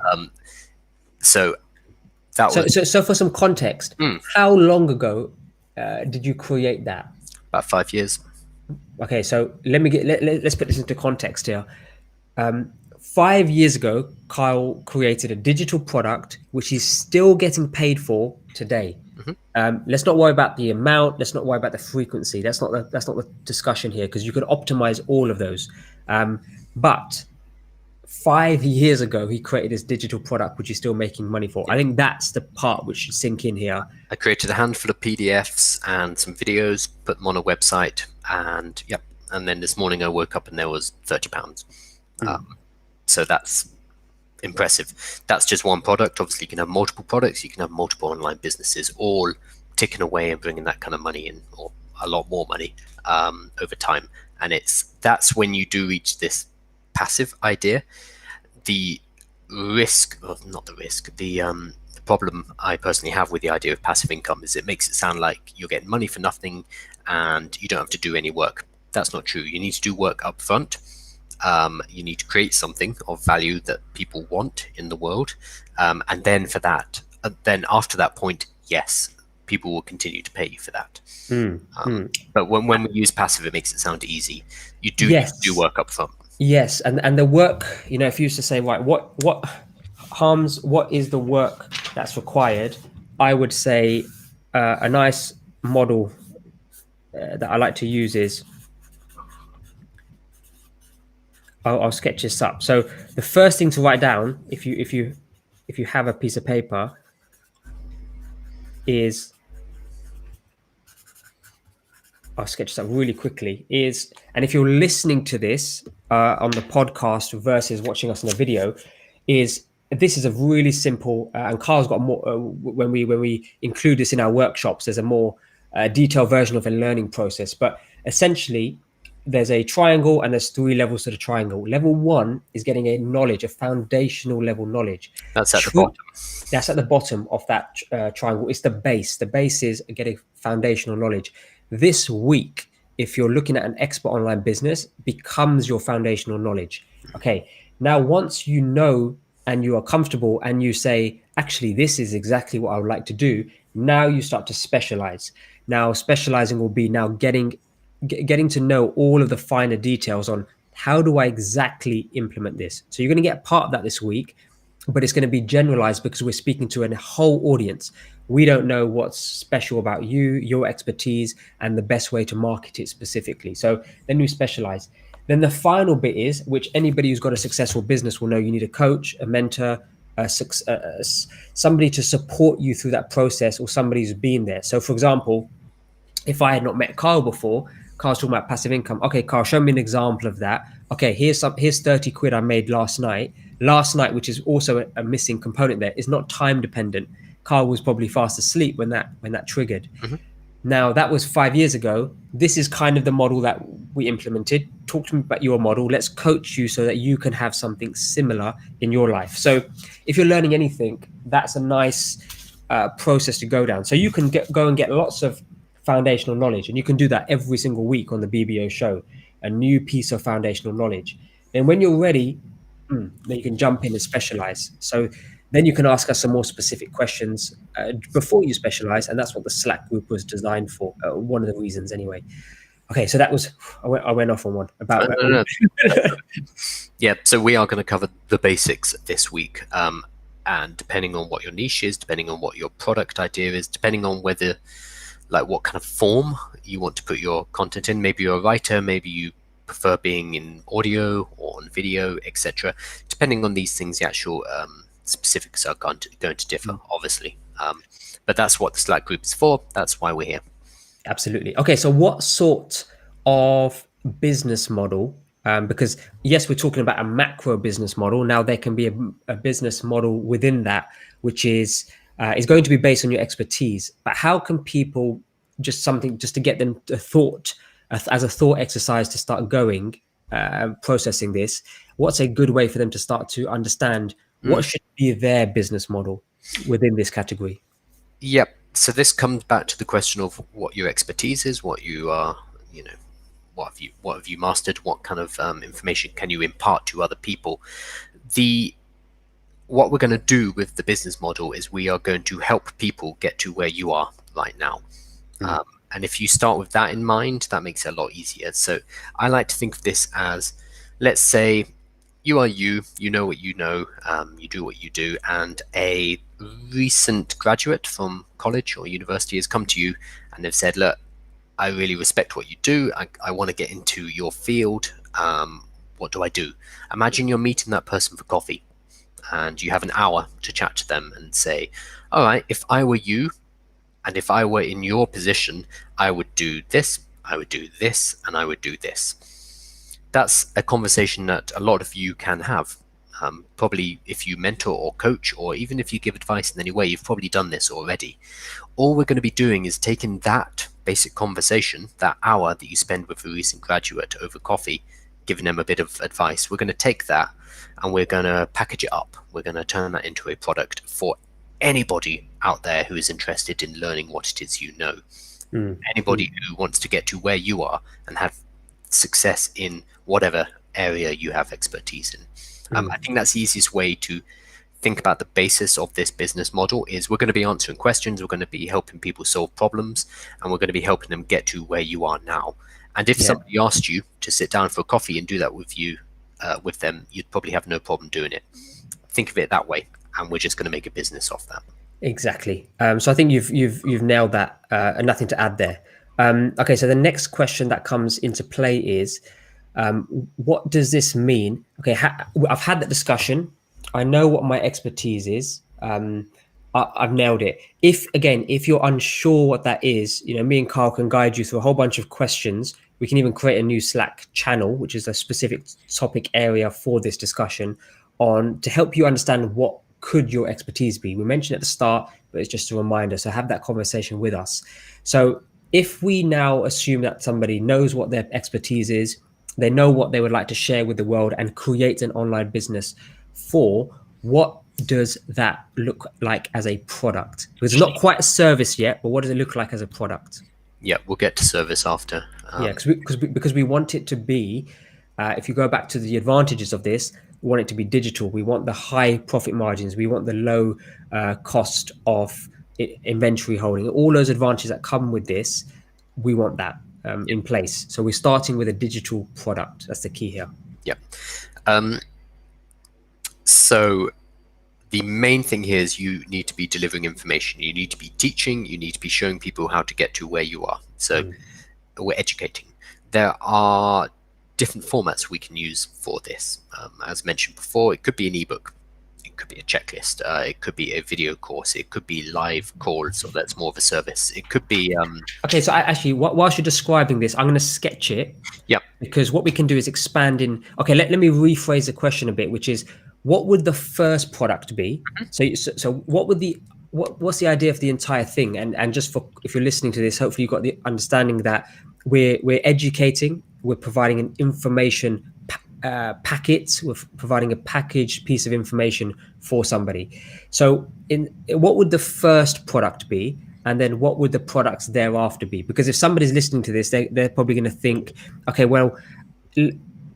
So that was... So for some context, how long ago did you create that? About 5 years. Okay, so let's put this into context here. 5 years ago, Kyle created a digital product which he's still getting paid for today. Mhm. Let's not worry about the amount. Let's not worry about the frequency. That's not the discussion here, because you can optimize all of those. But 5 years ago, he created this digital product which he's still making money for. I think that's the part which should sink in here. I created a handful of PDFs and some videos, put them on a website, and yep. And then this morning I woke up and there was £30. So that's impressive. That's just one product. Obviously, you can have multiple products. You can have multiple online businesses, all ticking away and bringing that kind of money in, or a lot more money over time. And that's when you do reach this passive idea. The risk, or not the risk, the problem I personally have with the idea of passive income is it makes it sound like you're getting money for nothing and you don't have to do any work. That's not true. You need to do work up front. You need to create something of value that people want in the world, and then then after that point, yes, people will continue to pay you for that. But when we use passive, it makes it sound easy. You do need to do Yes. work up front. Yes, and the work, if you used to say, right, what harms, what is the work that's required? I would say a nice model that I like to use is, I'll sketch this up. So the first thing to write down, if you have a piece of paper, is, I'll sketch this up really quickly. And if you're listening to this on the podcast versus watching us in a video, this is a really simple, and Carl's got more. When we include this in our workshops, there's a more detailed version of a learning process. But essentially, there's a triangle and there's 3 levels to the triangle. Level 1 is getting a foundational level knowledge. That's at the bottom. That's at the bottom of that triangle. It's the base. The base is getting foundational knowledge. This week, if you're looking at an expert online business, becomes your foundational knowledge. Okay. Now, once you know and you are comfortable and you say, actually, this is exactly what I would like to do, now you start to specialize. Now, specializing will be now getting to know all of the finer details on how do I exactly implement this. So you're going to get part of that this week, but it's going to be generalized because we're speaking to a whole audience. We don't know what's special about you, your expertise, and the best way to market it specifically. So then we specialize. Then the final bit is, which anybody who's got a successful business will know, you need a coach, a mentor, somebody to support you through that process, or somebody who's been there. So for example, if I had not met Carl before, Carl's talking about passive income. Okay, Carl, show me an example of that. Okay, here's 30 quid I made last night. Which is also a missing component there, is not time dependent. Carl was probably fast asleep when that triggered. Now, that was 5 years ago. This is kind of the model that we implemented. Talk to me about your model. Let's coach you so that you can have something similar in your life. So if you're learning anything, that's a nice process to go down. So you can go and get lots of foundational knowledge, and you can do that every single week on the BBO show, a new piece of foundational knowledge. Then when you're ready, then you can jump in and specialize. So then you can ask us some more specific questions before you specialize, and that's what the Slack group was designed for. One of the reasons, anyway. Okay, so that was, I went off on one about. No. Yeah, so we are going to cover the basics this week, and depending on what your niche is, depending on what your product idea is, depending on whether, like, what kind of form you want to put your content in. Maybe you're a writer, maybe you prefer being in audio or on video, etc. Depending on these things, the actual specifics are going to differ, obviously. But that's what the Slack group is for. That's why we're here. Absolutely. Okay, so what sort of business model? Because yes, we're talking about a macro business model. Now there can be a business model within that, which is going to be based on your expertise. But how can people just to get them a thought, as a thought exercise to start going, processing this? What's a good way for them to start to understand what should be their business model within this category? Yep. So this comes back to the question of what your expertise is, what you are, what have you mastered, what kind of information can you impart to other people. What we're going to do with the business model is we are going to help people get to where you are right now. And if you start with that in mind, that makes it a lot easier. So I like to think of this as, let's say you are you. You know what you know. You do what you do. And a recent graduate from college or university has come to you and they've said, "Look, I really respect what you do. I want to get into your field. What do I do?" Imagine you're meeting that person for coffee and you have an hour to chat to them and say, "All right, if I were you and if I were in your position, I would do this, I would do this, and I would do this." That's a conversation that a lot of you can have. Probably if you mentor or coach, or even if you give advice in any way, you've probably done this already. All we're going to be doing is taking that basic conversation, that hour that you spend with a recent graduate over coffee, giving them a bit of advice. We're going to take that and we're going to package it up. We're going to turn that into a product for anybody out there who is interested in learning what it is you know. Anybody who wants to get to where you are and have success in whatever area you have expertise in. I think that's the easiest way to think about the basis of this business model is we're going to be answering questions, we're going to be helping people solve problems, and we're going to be helping them get to where you are now. And if Yeah. somebody asked you to sit down for a coffee and do that with you, with them, you'd probably have no problem doing it. Think of it that way, and we're just going to make a business off that. Exactly. So I think you've nailed that, and nothing to add there. Okay, so the next question that comes into play is, what does this mean? Okay, I've had that discussion. I know what my expertise is. I've nailed it. If you're unsure what that is, me and Carl can guide you through a whole bunch of questions. We can even create a new Slack channel, which is a specific topic area for this discussion, on to help you understand what could your expertise be. We mentioned at the start, but it's just a reminder. So have that conversation with us. So if we now assume that somebody knows what their expertise is, they know what they would like to share with the world and create an online business for, what does that look like as a product? Because it's not quite a service yet, but what does it look like as a product? Yeah, we'll get to service after. Yeah, because we want it to be, if you go back to the advantages of this, we want it to be digital. We want the high profit margins. We want the low cost of inventory holding. All those advantages that come with this, we want that in place. So we're starting with a digital product. That's the key here. Yeah. So the main thing here is you need to be delivering information. You need to be teaching. You need to be showing people how to get to where you are. So we're educating. There are different formats we can use for this. As mentioned before, it could be an ebook. It could be a checklist. It could be a video course. It could be live calls. So that's more of a service. It could be... Okay, so whilst you're describing this, I'm going to sketch it. Yep. Because what we can do is expand in... Okay, let me rephrase the question a bit, which is, what would the first product be? So what would what's the idea of the entire thing? And just for, if you're listening to this, hopefully you've got the understanding that we're educating, we're providing an information packet, we're providing a packaged piece of information for somebody. So what would the first product be? And then what would the products thereafter be? Because if somebody's listening to this, they're probably going to think, okay, well,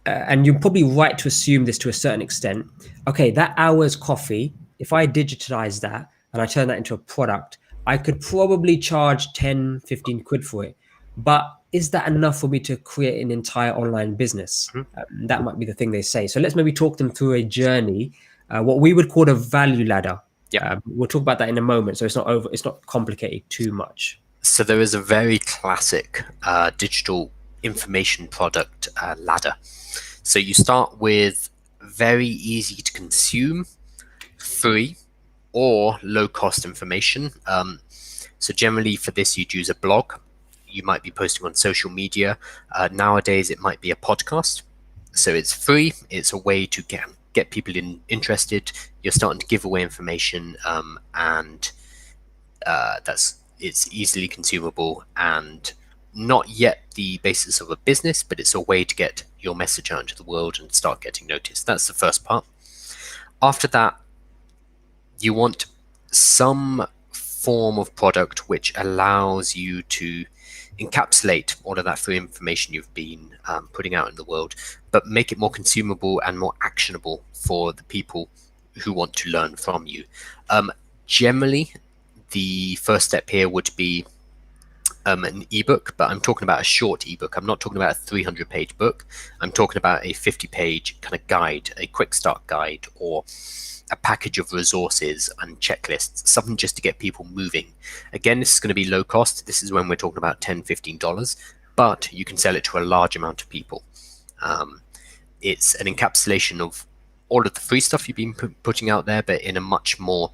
and you're probably right to assume this to a certain extent. Okay, that hour's coffee, if I digitize that and I turn that into a product, I could probably charge 10, 15 quid for it. But is that enough for me to create an entire online business? That might be the thing they say. So let's maybe talk them through a journey, what we would call a value ladder. Yeah. We'll talk about that in a moment. So it's not complicated too much. So there is a very classic digital information product ladder. So you start with very easy to consume, free, or low cost information. So generally for this, you'd use a blog. You might be posting on social media. Nowadays, it might be a podcast. So it's free. It's a way to get people interested. You're starting to give away information, and it's easily consumable and not yet the basis of a business, but it's a way to get your message out into the world and start getting noticed. That's the first part. After that, you want some form of product which allows you to encapsulate all of that free information you've been putting out in the world, but make it more consumable and more actionable for the people who want to learn from you. Generally, the first step here would be an ebook, but I'm talking about a short ebook. I'm not talking about a 300-page book. I'm talking about a 50-page kind of guide, a quick start guide, or a package of resources and checklists, something just to get people moving. Again, this is going to be low cost. This is when we're talking about $10, $15, but you can sell it to a large amount of people. It's an encapsulation of all of the free stuff you've been putting out there, but in a much more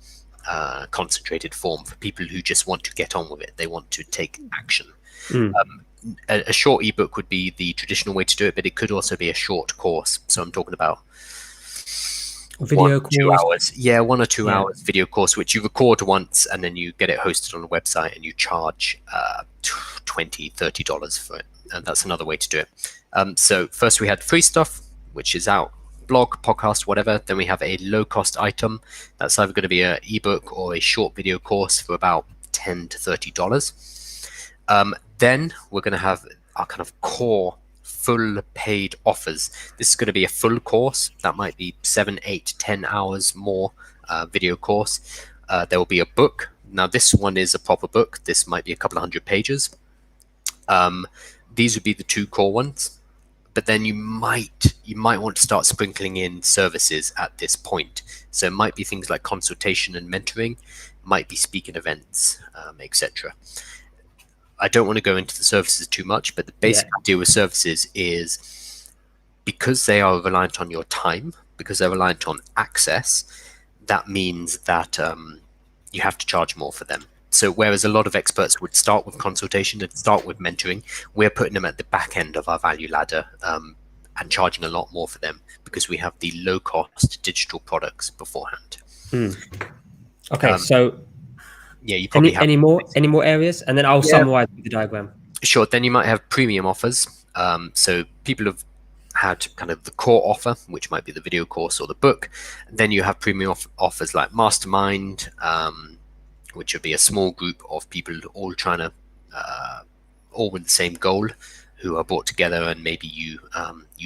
concentrated form for people who just want to get on with it. They want to take action. A short ebook would be the traditional way to do it, but it could also be a short course. So I'm talking about video 2 hours. Yeah, 1 or 2 hours video course, which you record once and then you get it hosted on a website and you charge $20, $30 for it. And that's another way to do it. So first we had free stuff, which is out, blog, podcast, whatever. Then we have a low cost item. That's either going to be an ebook or a short video course for about $10 to $30. Then we're going to have our kind of core full paid offers. This is going to be a full course. That might be 7, 8, 10 hours more video course. There will be a book. Now this one is a proper book. This might be a couple of 100 pages. These would be the 2 core ones. But then you might want to start sprinkling in services at this point. So it might be things like consultation and mentoring, might be speaking events, etc. I don't want to go into the services too much, but the basic idea with services is because they are reliant on your time, because they're reliant on access, that means that you have to charge more for them. So whereas a lot of experts would start with consultation and start with mentoring, we're putting them at the back end of our value ladder and charging a lot more for them because we have the low-cost digital products beforehand. Okay, so yeah, you probably have any more areas, and then I'll summarize the diagram. Sure. Then you might have premium offers. So people have had kind of the core offer, which might be the video course or the book. Then you have premium offers like Mastermind, which would be a small group of people all trying to, all with the same goal, who are brought together, and maybe you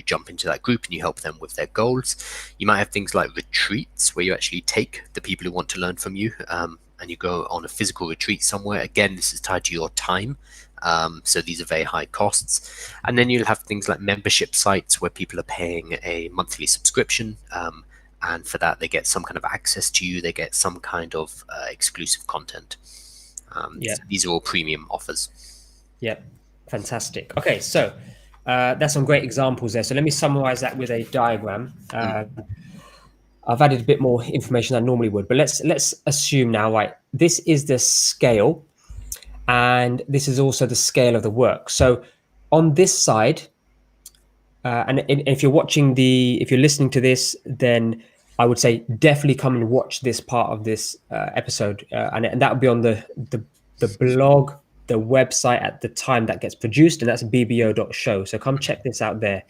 jump into that group and you help them with their goals. You might have things like retreats, where you actually take the people who want to learn from you, and you go on a physical retreat somewhere. Again, this is tied to your time. So these are very high costs. And then you'll have things like membership sites where people are paying a monthly subscription. And for that, they get some kind of access to you. They get some kind of exclusive content. So these are all premium offers. Yep. Fantastic. Okay, so that's some great examples there. So let me summarize that with a diagram. I've added a bit more information than I normally would, but let's assume now, right, this is the scale, and this is also the scale of the work. So on this side, and if you're if you're listening to this, then I would say definitely come and watch this part of this episode, and that would be on the blog, the website at the time that gets produced, and that's bbo.show. So come check this out there.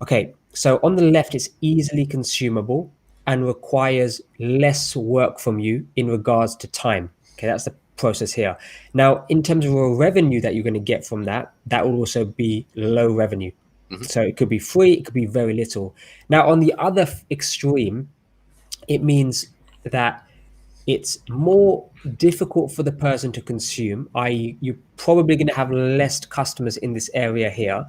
Okay, so on the left, it's easily consumable and requires less work from you in regards to time. Okay, that's the process here. Now, in terms of a revenue that you're going to get from that will also be low revenue. So it could be free, it could be very little. Now, on the other extreme, it means that it's more difficult for the person to consume, i.e., you're probably going to have less customers in this area here,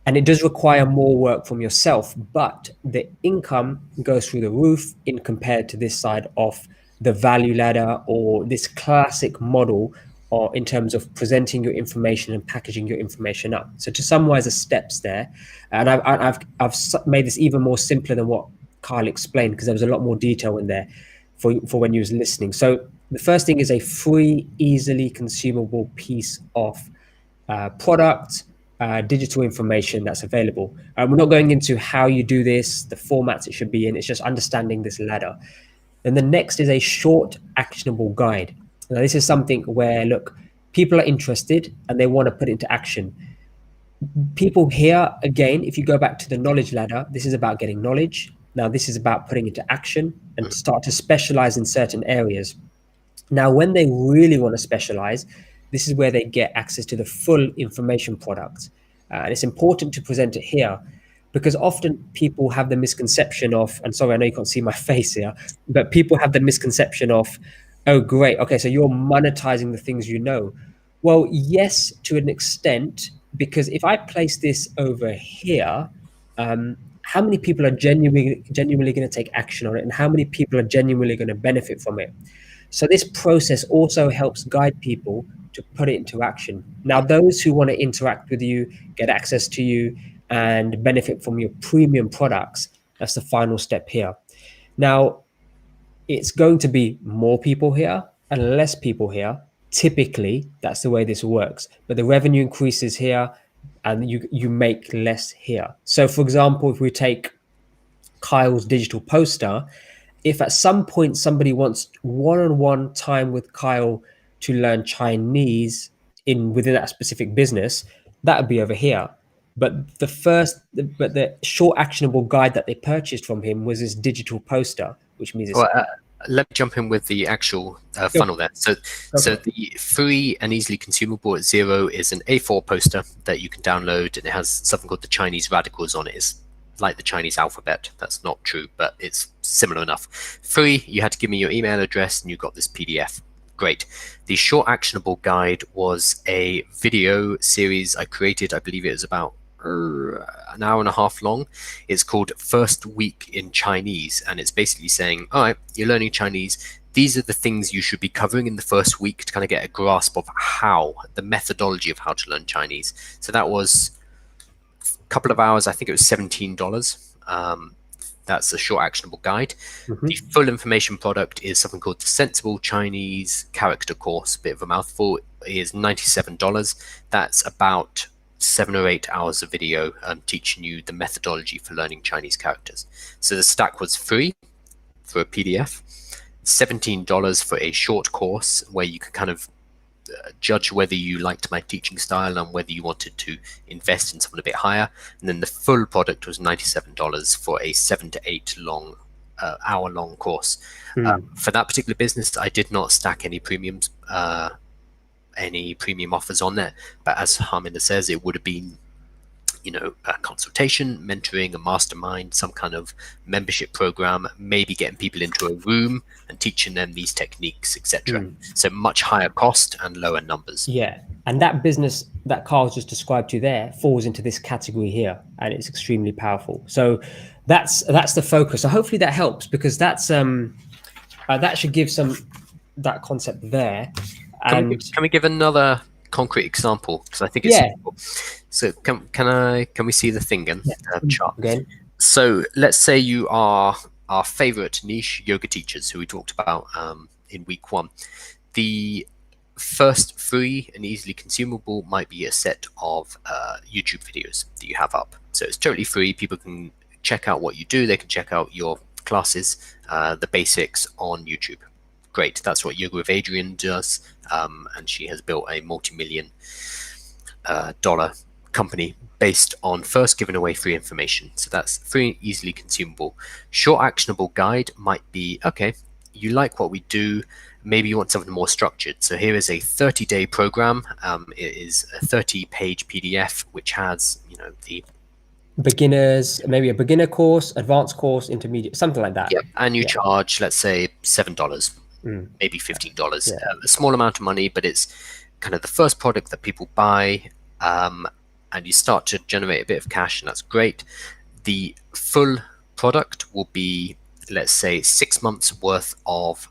and it does require more work from yourself, but the income goes through the roof in compared to this side of the value ladder, or this classic model, or in terms of presenting your information and packaging your information up. So to summarize the steps there, and I've made this even more simpler than what Carl explained, because there was a lot more detail in there for when you was listening. So the first thing is a free, easily consumable piece of product, digital information that's available. We're not going into how you do this, the formats it should be in. It's just understanding this ladder. Then the next is a short, actionable guide. Now, this is something where, look, people are interested and they want to put it into action. People here, again, if you go back to the knowledge ladder, this is about getting knowledge. Now, this is about putting into action and start to specialize in certain areas. Now, when they really want to specialize, this is where they get access to the full information product. And it's important to present it here, because often people have the misconception of, and sorry, I know you can't see my face here, but people have the misconception of, oh, great, okay, so you're monetizing the things you know. Well, yes, to an extent, because if I place this over here, how many people are genuinely going to take action on it, and how many people are genuinely going to benefit from it? So this process also helps guide people to put it into action. Now, those who want to interact with you, get access to you, and benefit from your premium products, that's the final step here. Now, it's going to be more people here and less people here. Typically, that's the way this works. But the revenue increases here and you make less here. So for example, if we take Kyle's digital poster, if at some point somebody wants one-on-one time with Kyle to learn Chinese in within that specific business, that would be over here. But the short actionable guide that they purchased from him was this digital poster, which means it's Well, let me jump in with the actual go, funnel there. So, go for so it. the free and easily consumable at zero is an A4 poster that you can download, and it has something called the Chinese radicals on it. It's like the Chinese alphabet. That's not true, but it's similar enough. Free, you had to give me your email address, and you got this PDF. Great. The short actionable guide was a video series I created. I believe it was about an hour and a half long. It's called First Week in Chinese, and it's basically saying, all right, you're learning Chinese. These are the things you should be covering in the first week to kind of get a grasp of the methodology of how to learn Chinese. So that was a couple of hours. I think it was $17. That's a short actionable guide. Mm-hmm. The full information product is something called the Sensible Chinese Character Course. A bit of a mouthful. It is $97. That's about 7 or 8 hours of video teaching you the methodology for learning Chinese characters. So the stack was free for a PDF, $17 for a short course where you can kind of judge whether you liked my teaching style and whether you wanted to invest in something a bit higher. And then the full product was $97 for a 7 to 8 hour long course. For that particular business, I did not stack any premiums, any premium offers on there. But as Harminder says, it would have been, a consultation, mentoring, a mastermind, some kind of membership program, maybe getting people into a room and teaching them these techniques, etc. So much higher cost and lower numbers. Yeah. And that business that Carl's just described to you there falls into this category here, and it's extremely powerful. So that's the focus. So hopefully that helps, because that's that should give that concept there. Can we give another concrete example? Because I think it's simple. So can we see the thing again? Chart. Again. So let's say you are our favorite niche yoga teachers who we talked about in week 1. The first free and easily consumable might be a set of YouTube videos that you have up. So it's totally free. People can check out what you do. They can check out your classes, the basics on YouTube. Great. That's what Yoga with Adrian does. And she has built a multi-million dollar company based on first giving away free information. So that's free and easily consumable. Short actionable guide might be, okay, you like what we do, maybe you want something more structured. So here is a 30-day program. It is a 30-page PDF, which has, the beginners, maybe a beginner course, advanced course, intermediate, something like that. Yeah, and you charge, let's say, $7, maybe $15. A small amount of money, but it's kind of the first product that people buy, and you start to generate a bit of cash, and that's great. The full product will be, let's say, 6 months worth of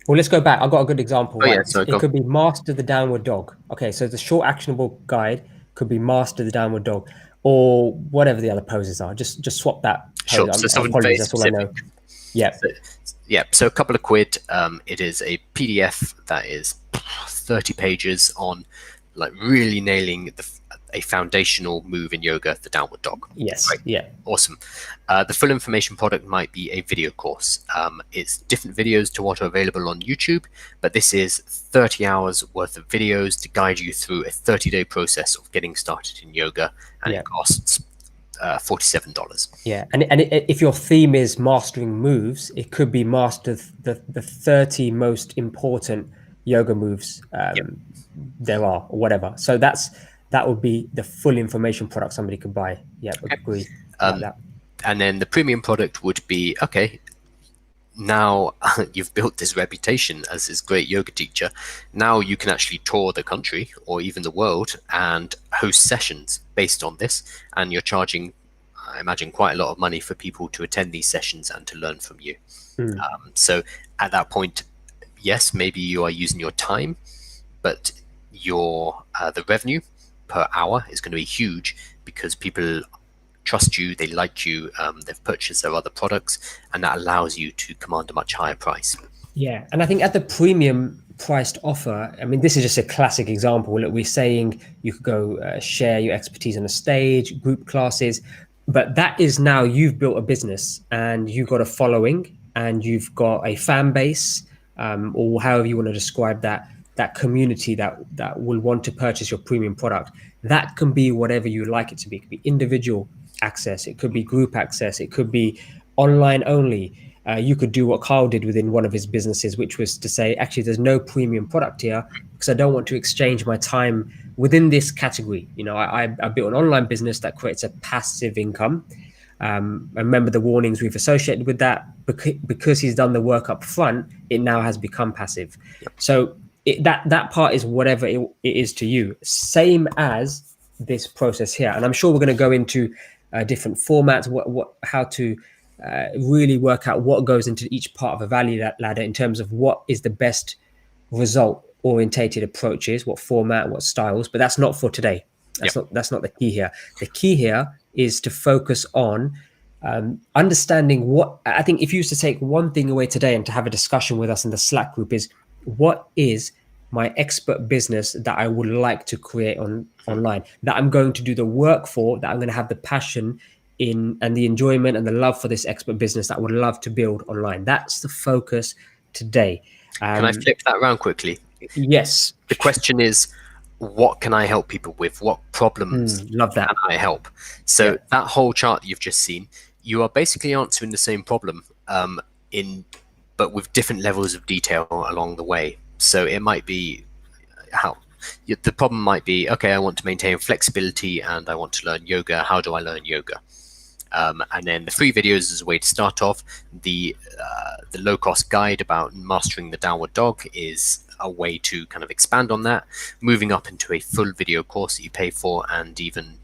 well, let's go back. I've got a good example. Oh, yeah, so it could be master the downward dog. Okay, so the short actionable guide could be master the downward dog, or whatever the other poses are. Just swap that pose. Sure. So something very that's all I know. Yeah. So a couple of quid. It is a PDF that is 30 pages on, like, really nailing a foundational move in yoga, the downward dog. Yes. Right. Yeah. Awesome. The full information product might be a video course. It's different videos to what are available on YouTube, but this is 30 hours worth of videos to guide you through a 30-day process of getting started in yoga, and it costs $47. Yeah, and if your theme is mastering moves, it could be master the 30 most important yoga moves there are, or whatever. So that would be the full information product somebody could buy. Yeah, agree. Like that. And then the premium product would be, okay, now you've built this reputation as this great yoga teacher. Now you can actually tour the country or even the world and host sessions based on this. And you're charging, I imagine, quite a lot of money for people to attend these sessions and to learn from you. Mm. So at that point, yes, maybe you are using your time, but your the revenue per hour is going to be huge because people trust you, they like you, they've purchased their other products, and that allows you to command a much higher price. Yeah, and I think at the premium priced offer, I mean, this is just a classic example. Look, we're saying you could go share your expertise on a stage, group classes, but that is now you've built a business and you've got a following and you've got a fan base, or however you want to describe that, that community that will want to purchase your premium product. That can be whatever you like it to be. It could be individual access, it could be group access, it could be online only. You could do what Carl did within one of his businesses, which was to say, actually, there's no premium product here because I don't want to exchange my time within this category. You know, I built an online business that creates a passive income. I remember the warnings we've associated with that. Because he's done the work up front, it now has become passive. So that part is whatever it is to you. Same as this process here, and I'm sure we're going to go into different formats, how to really work out what goes into each part of a value ladder in terms of what is the best result orientated approaches, what format, what styles. But that's not for today. That's not the key here. The key here is to focus on understanding what, I think if you used to take one thing away today and to have a discussion with us in the Slack group, is what is my expert business that I would like to create online, that I'm going to do the work for, that I'm going to have the passion in and the enjoyment and the love for this expert business that I would love to build online. That's the focus today. Can I flip that around quickly? Yes. The question is, what can I help people with? What problems love that. can I help? So that whole chart you've just seen, you are basically answering the same problem but with different levels of detail along the way. So it might be the problem might be, okay, I want to maintain flexibility and I want to learn yoga. How do I learn yoga? And then the free videos is a way to start off. The low-cost guide about mastering the downward dog is a way to kind of expand on that, moving up into a full video course that you pay for, and even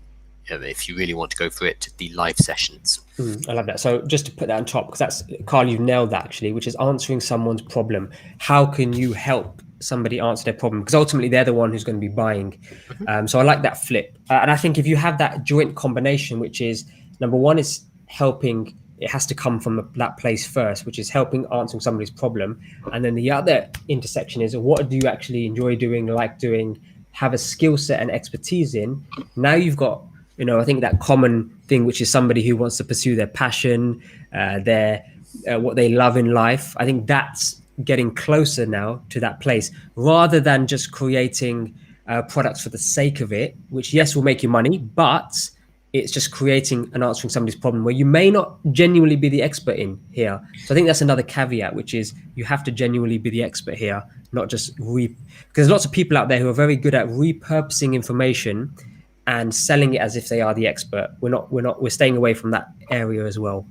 if you really want to go for it, the live sessions. I love that. So just to put that on top, because that's, Carl, you've nailed that actually, which is answering someone's problem. How can you help somebody answer their problem? Because ultimately they're the one who's going to be buying. So I like that flip. And I think if you have that joint combination, which is number one is helping, it has to come from that place first, which is helping answering somebody's problem. And then the other intersection is, what do you actually enjoy doing, like doing, have a skill set and expertise in? Now you've got, I think that common thing, which is somebody who wants to pursue their passion, what they love in life. I think that's getting closer now to that place, rather than just creating products for the sake of it, which yes, will make you money, but it's just creating and answering somebody's problem where you may not genuinely be the expert in here. So I think that's another caveat, which is you have to genuinely be the expert here, not just because there's lots of people out there who are very good at repurposing information and selling it as if they are the expert. We're staying away from that area as well.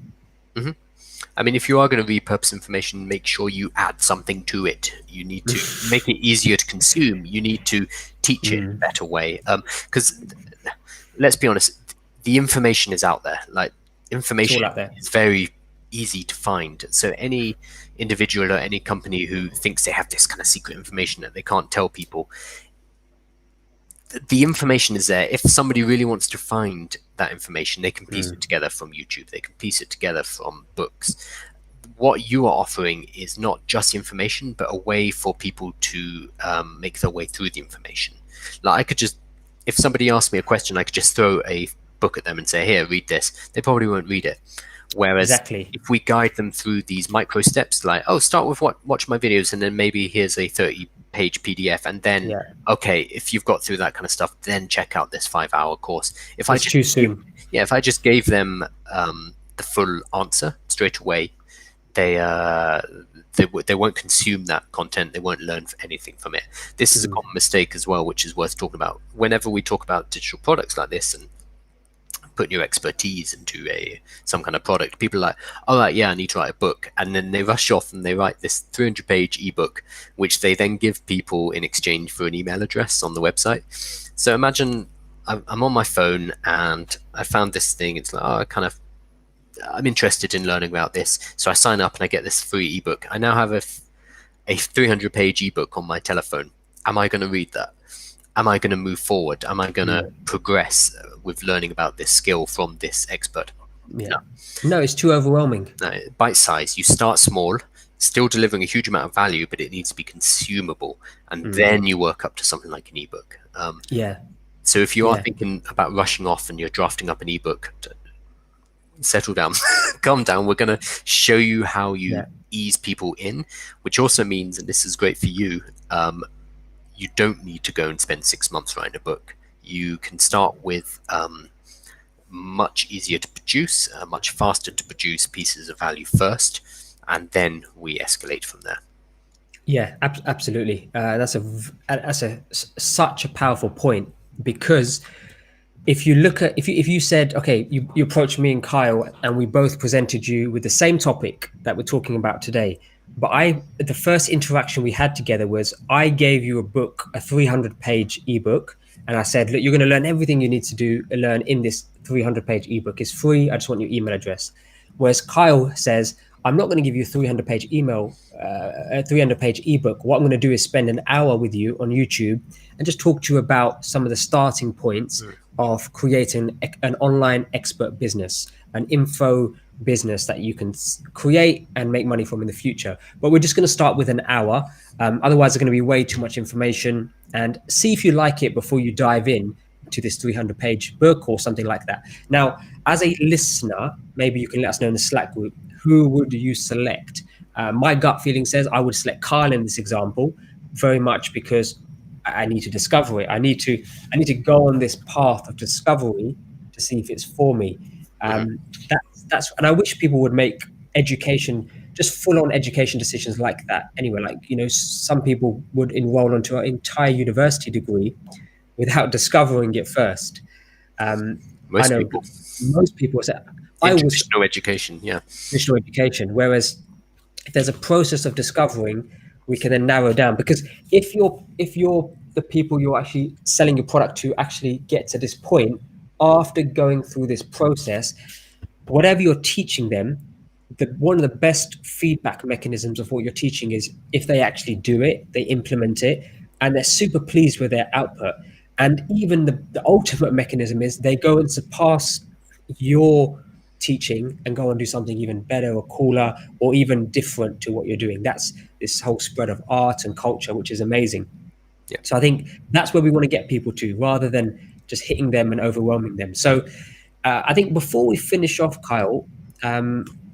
Mm-hmm. I mean, if you are going to repurpose information, make sure you add something to it. You need to make it easier to consume. You need to teach it in a better way. Because let's be honest, the information is out there. Like, information is very easy to find. So any individual or any company who thinks they have this kind of secret information that they can't tell people, the information is there. If somebody really wants to find that information, they can piece it together from YouTube. They can piece it together from books. What you are offering is not just information, but a way for people to make their way through the information. Like, I could just, if somebody asked me a question, I could just throw a book at them and say, here, read this. They probably won't read it. Whereas if we guide them through these micro steps, like, oh, start with watch my videos, and then maybe here's a 30-page PDF, and then okay, if you've got through that kind of stuff, then check out this 5-hour course. If I just gave them the full answer straight away, they won't consume that content. They won't learn anything from it. This is a common mistake as well, which is worth talking about. Whenever we talk about digital products like this, and putting your expertise into some kind of product, people are like, all right, yeah, I need to write a book. And then they rush off and they write this 300-page ebook, which they then give people in exchange for an email address on the website. So imagine I'm on my phone and I found this thing. It's like, I'm interested in learning about this. So I sign up and I get this free ebook. I now have a 300-page ebook on my telephone. Am I going to read that? Am I going to move forward? Am I going to progress with learning about this skill from this expert? Yeah. No, it's too overwhelming. No, bite size. You start small, still delivering a huge amount of value, but it needs to be consumable. And then you work up to something like an ebook. Yeah. So if you are thinking about rushing off and you're drafting up an ebook, settle down, calm down. We're going to show you how you ease people in, which also means, and this is great for you, you don't need to go and spend 6 months writing a book. You can start with much easier to produce, much faster to produce pieces of value first, and then we escalate from there. Yeah, absolutely. That's such a powerful point, because if you look at, if you said, okay, you approached me and Kyle and we both presented you with the same topic that we're talking about today, but the first interaction we had together was I gave you a book, a 300-page ebook, and I said, look, you're going to learn everything you need to learn in this 300-page ebook. It's free. I just want your email address. Whereas Kyle says, I'm not going to give you a 300-page a 300-page ebook. What I'm going to do is spend an hour with you on YouTube and just talk to you about some of the starting points of creating an online expert business, an info business that you can create and make money from in the future. But we're just going to start with an hour. Otherwise, there's going to be way too much information, and see if you like it before you dive in to this 300-page book or something like that. Now, as a listener, maybe you can let us know in the Slack group, who would you select? My gut feeling says I would select Kyle in this example, very much because I need to discover it. I need to go on this path of discovery to see if it's for me. That's and I wish people would make education, just full-on education decisions like that. Anyway, like, some people would enroll onto an entire university degree without discovering it first. Most I know people. Most people say, traditional education, traditional education. Whereas if there's a process of discovering, we can then narrow down. Because if you're the people you're actually selling your product to actually get to this point after going through this process, whatever you're teaching them, one of the best feedback mechanisms of what you're teaching is if they actually do it, they implement it, and they're super pleased with their output. And even the ultimate mechanism is they go and surpass your teaching and go and do something even better or cooler or even different to what you're doing. That's this whole spread of art and culture, which is amazing. Yeah. So I think that's where we want to get people to, rather than just hitting them and overwhelming them. So I think before we finish off, Kyle,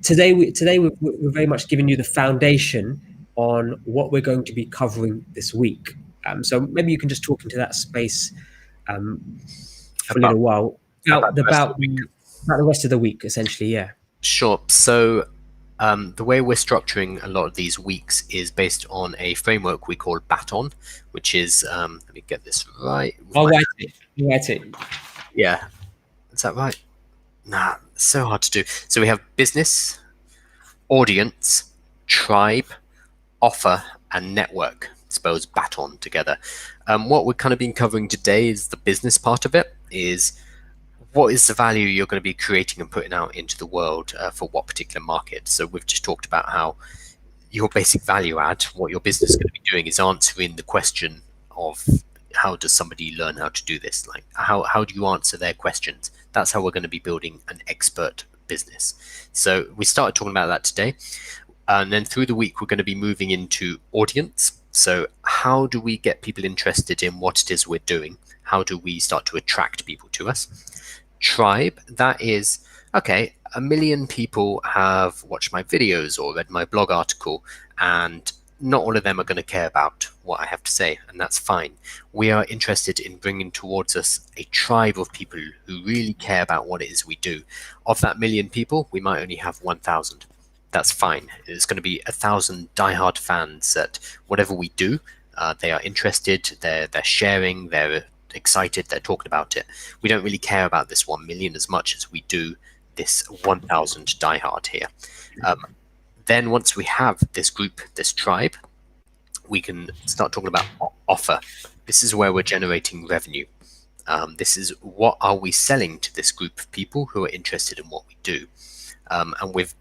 today we're very much giving you the foundation on what we're going to be covering this week. So maybe you can just talk into that space for a little while about the rest of the week, essentially. Yeah. Sure. So the way we're structuring a lot of these weeks is based on a framework we call Baton, which is, let me get this right. I'll write it. Yeah. Is that right? Nah, it's so hard to do. So we have business, audience, tribe, offer, and network. Suppose Baton together. What we're kind of been covering today is the business part of it, is what is the value you're going to be creating and putting out into the world for what particular market. So we've just talked about how your basic value add, what your business is going to be doing is answering the question of how does somebody learn how to do this? Like how do you answer their questions? That's how we're going to be building an expert business. So we started talking about that today. And then through the week, we're going to be moving into audience. So how do we get people interested in what it is we're doing? How do we start to attract people to us? Tribe, that is, okay, 1 million people have watched my videos or read my blog article, and not all of them are going to care about what I have to say, and that's fine. We are interested in bringing towards us a tribe of people who really care about what it is we do. Of that 1 million people, we might only have 1,000. That's fine. It's going to be 1,000 diehard fans that whatever we do, they are interested, they're sharing, they're excited, they're talking about it. We don't really care about this 1 million as much as we do this 1,000 diehard here. Then once we have this group, this tribe, we can start talking about offer. This is where we're generating revenue. This is what are we selling to this group of people who are interested in what we do. And we've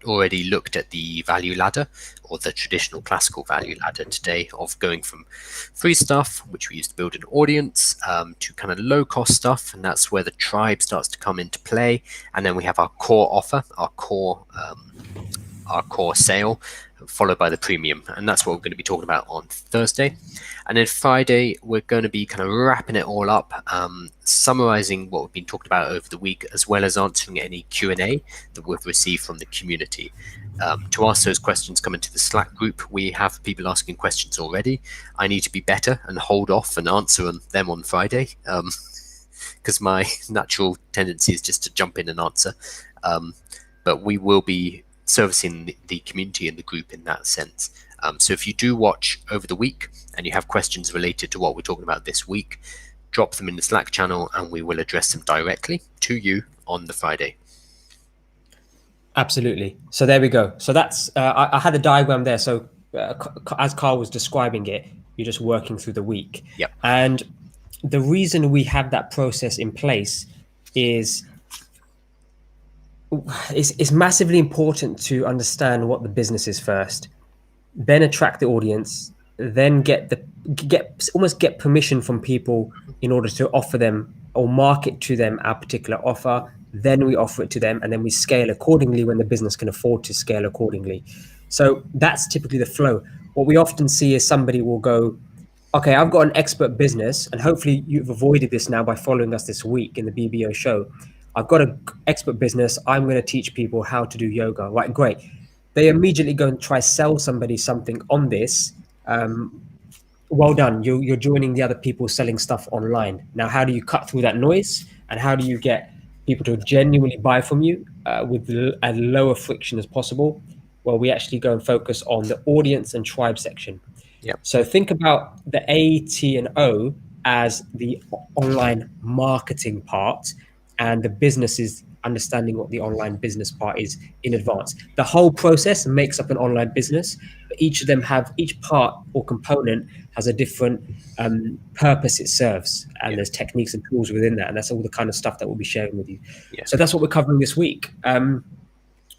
already looked at the value ladder, or the traditional classical value ladder today, of going from free stuff, which we use to build an audience, to kind of low cost stuff, and that's where the tribe starts to come into play. And then we have our core offer, our core sale, followed by the premium, and that's what we're going to be talking about on Thursday. And then Friday we're going to be kind of wrapping it all up, summarizing what we've been talking about over the week, as well as answering any Q&A that we've received from the community. To ask those questions, come into the Slack group. We have people asking questions already. I need to be better and hold off and answer them on Friday, because my natural tendency is just to jump in and answer, but we will be servicing the community and the group in that sense. So if you do watch over the week and you have questions related to what we're talking about this week, drop them in the Slack channel and we will address them directly to you on the Friday. Absolutely. So there we go. So that's I had a diagram there. So as Carl was describing it, you're just working through the week. Yep. And the reason we have that process in place is it's massively important to understand what the business is first, then attract the audience, then get permission from people in order to offer them or market to them our particular offer. Then we offer it to them, and then we scale accordingly when the business can afford to scale accordingly. So that's typically the flow. What we often see is somebody will go, okay, I've got an expert business, and hopefully you've avoided this now by following us this week in the BBO show. I've got an expert business. I'm going to teach people how to do yoga. Right, great. They immediately go and try sell somebody something on this. Well done. You're joining the other people selling stuff online. Now, how do you cut through that noise? And how do you get people to genuinely buy from you with as lower friction as possible? Well, we actually go and focus on the audience and tribe section. Yep. So think about the A, T, and O as the online marketing part, and the business is understanding what the online business part is in advance. The whole process makes up an online business, but each part or component has a different purpose it serves, and there's techniques and tools within that, and that's all the kind of stuff that we'll be sharing with you. Yeah. So that's what we're covering this week.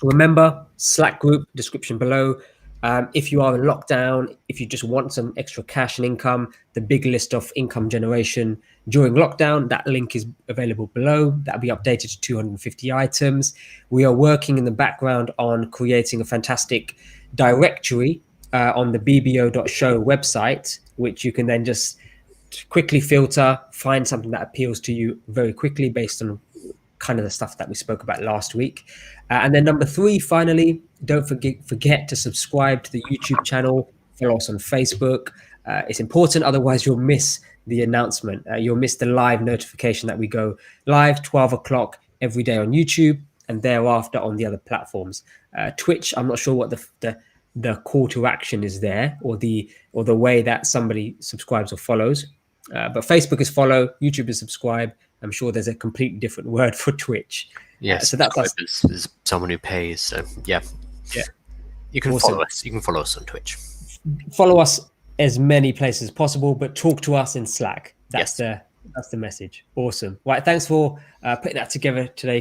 Remember, Slack group, description below. If you are in lockdown, if you just want some extra cash and income, the big list of income generation during lockdown, that link is available below. That'll be updated to 250 items. We are working in the background on creating a fantastic directory on the bbo.show website, which you can then just quickly filter, find something that appeals to you very quickly based on kind of the stuff that we spoke about last week. And then number 3, finally, don't forget to subscribe to the YouTube channel, follow us on Facebook. It's important, otherwise you'll miss the announcement. You'll miss the live notification that we go live 12 o'clock every day on YouTube, and thereafter on the other platforms. Twitch, I'm not sure what the call to action is there, or the way that somebody subscribes or follows. But Facebook is follow, YouTube is subscribe. I'm sure there's a completely different word for Twitch. Yes, so that's is someone who pays. So yeah. You can follow us. You can follow us on Twitch. Follow us as many places as possible, but talk to us in Slack. That's the message. Awesome. Right. Thanks for putting that together today,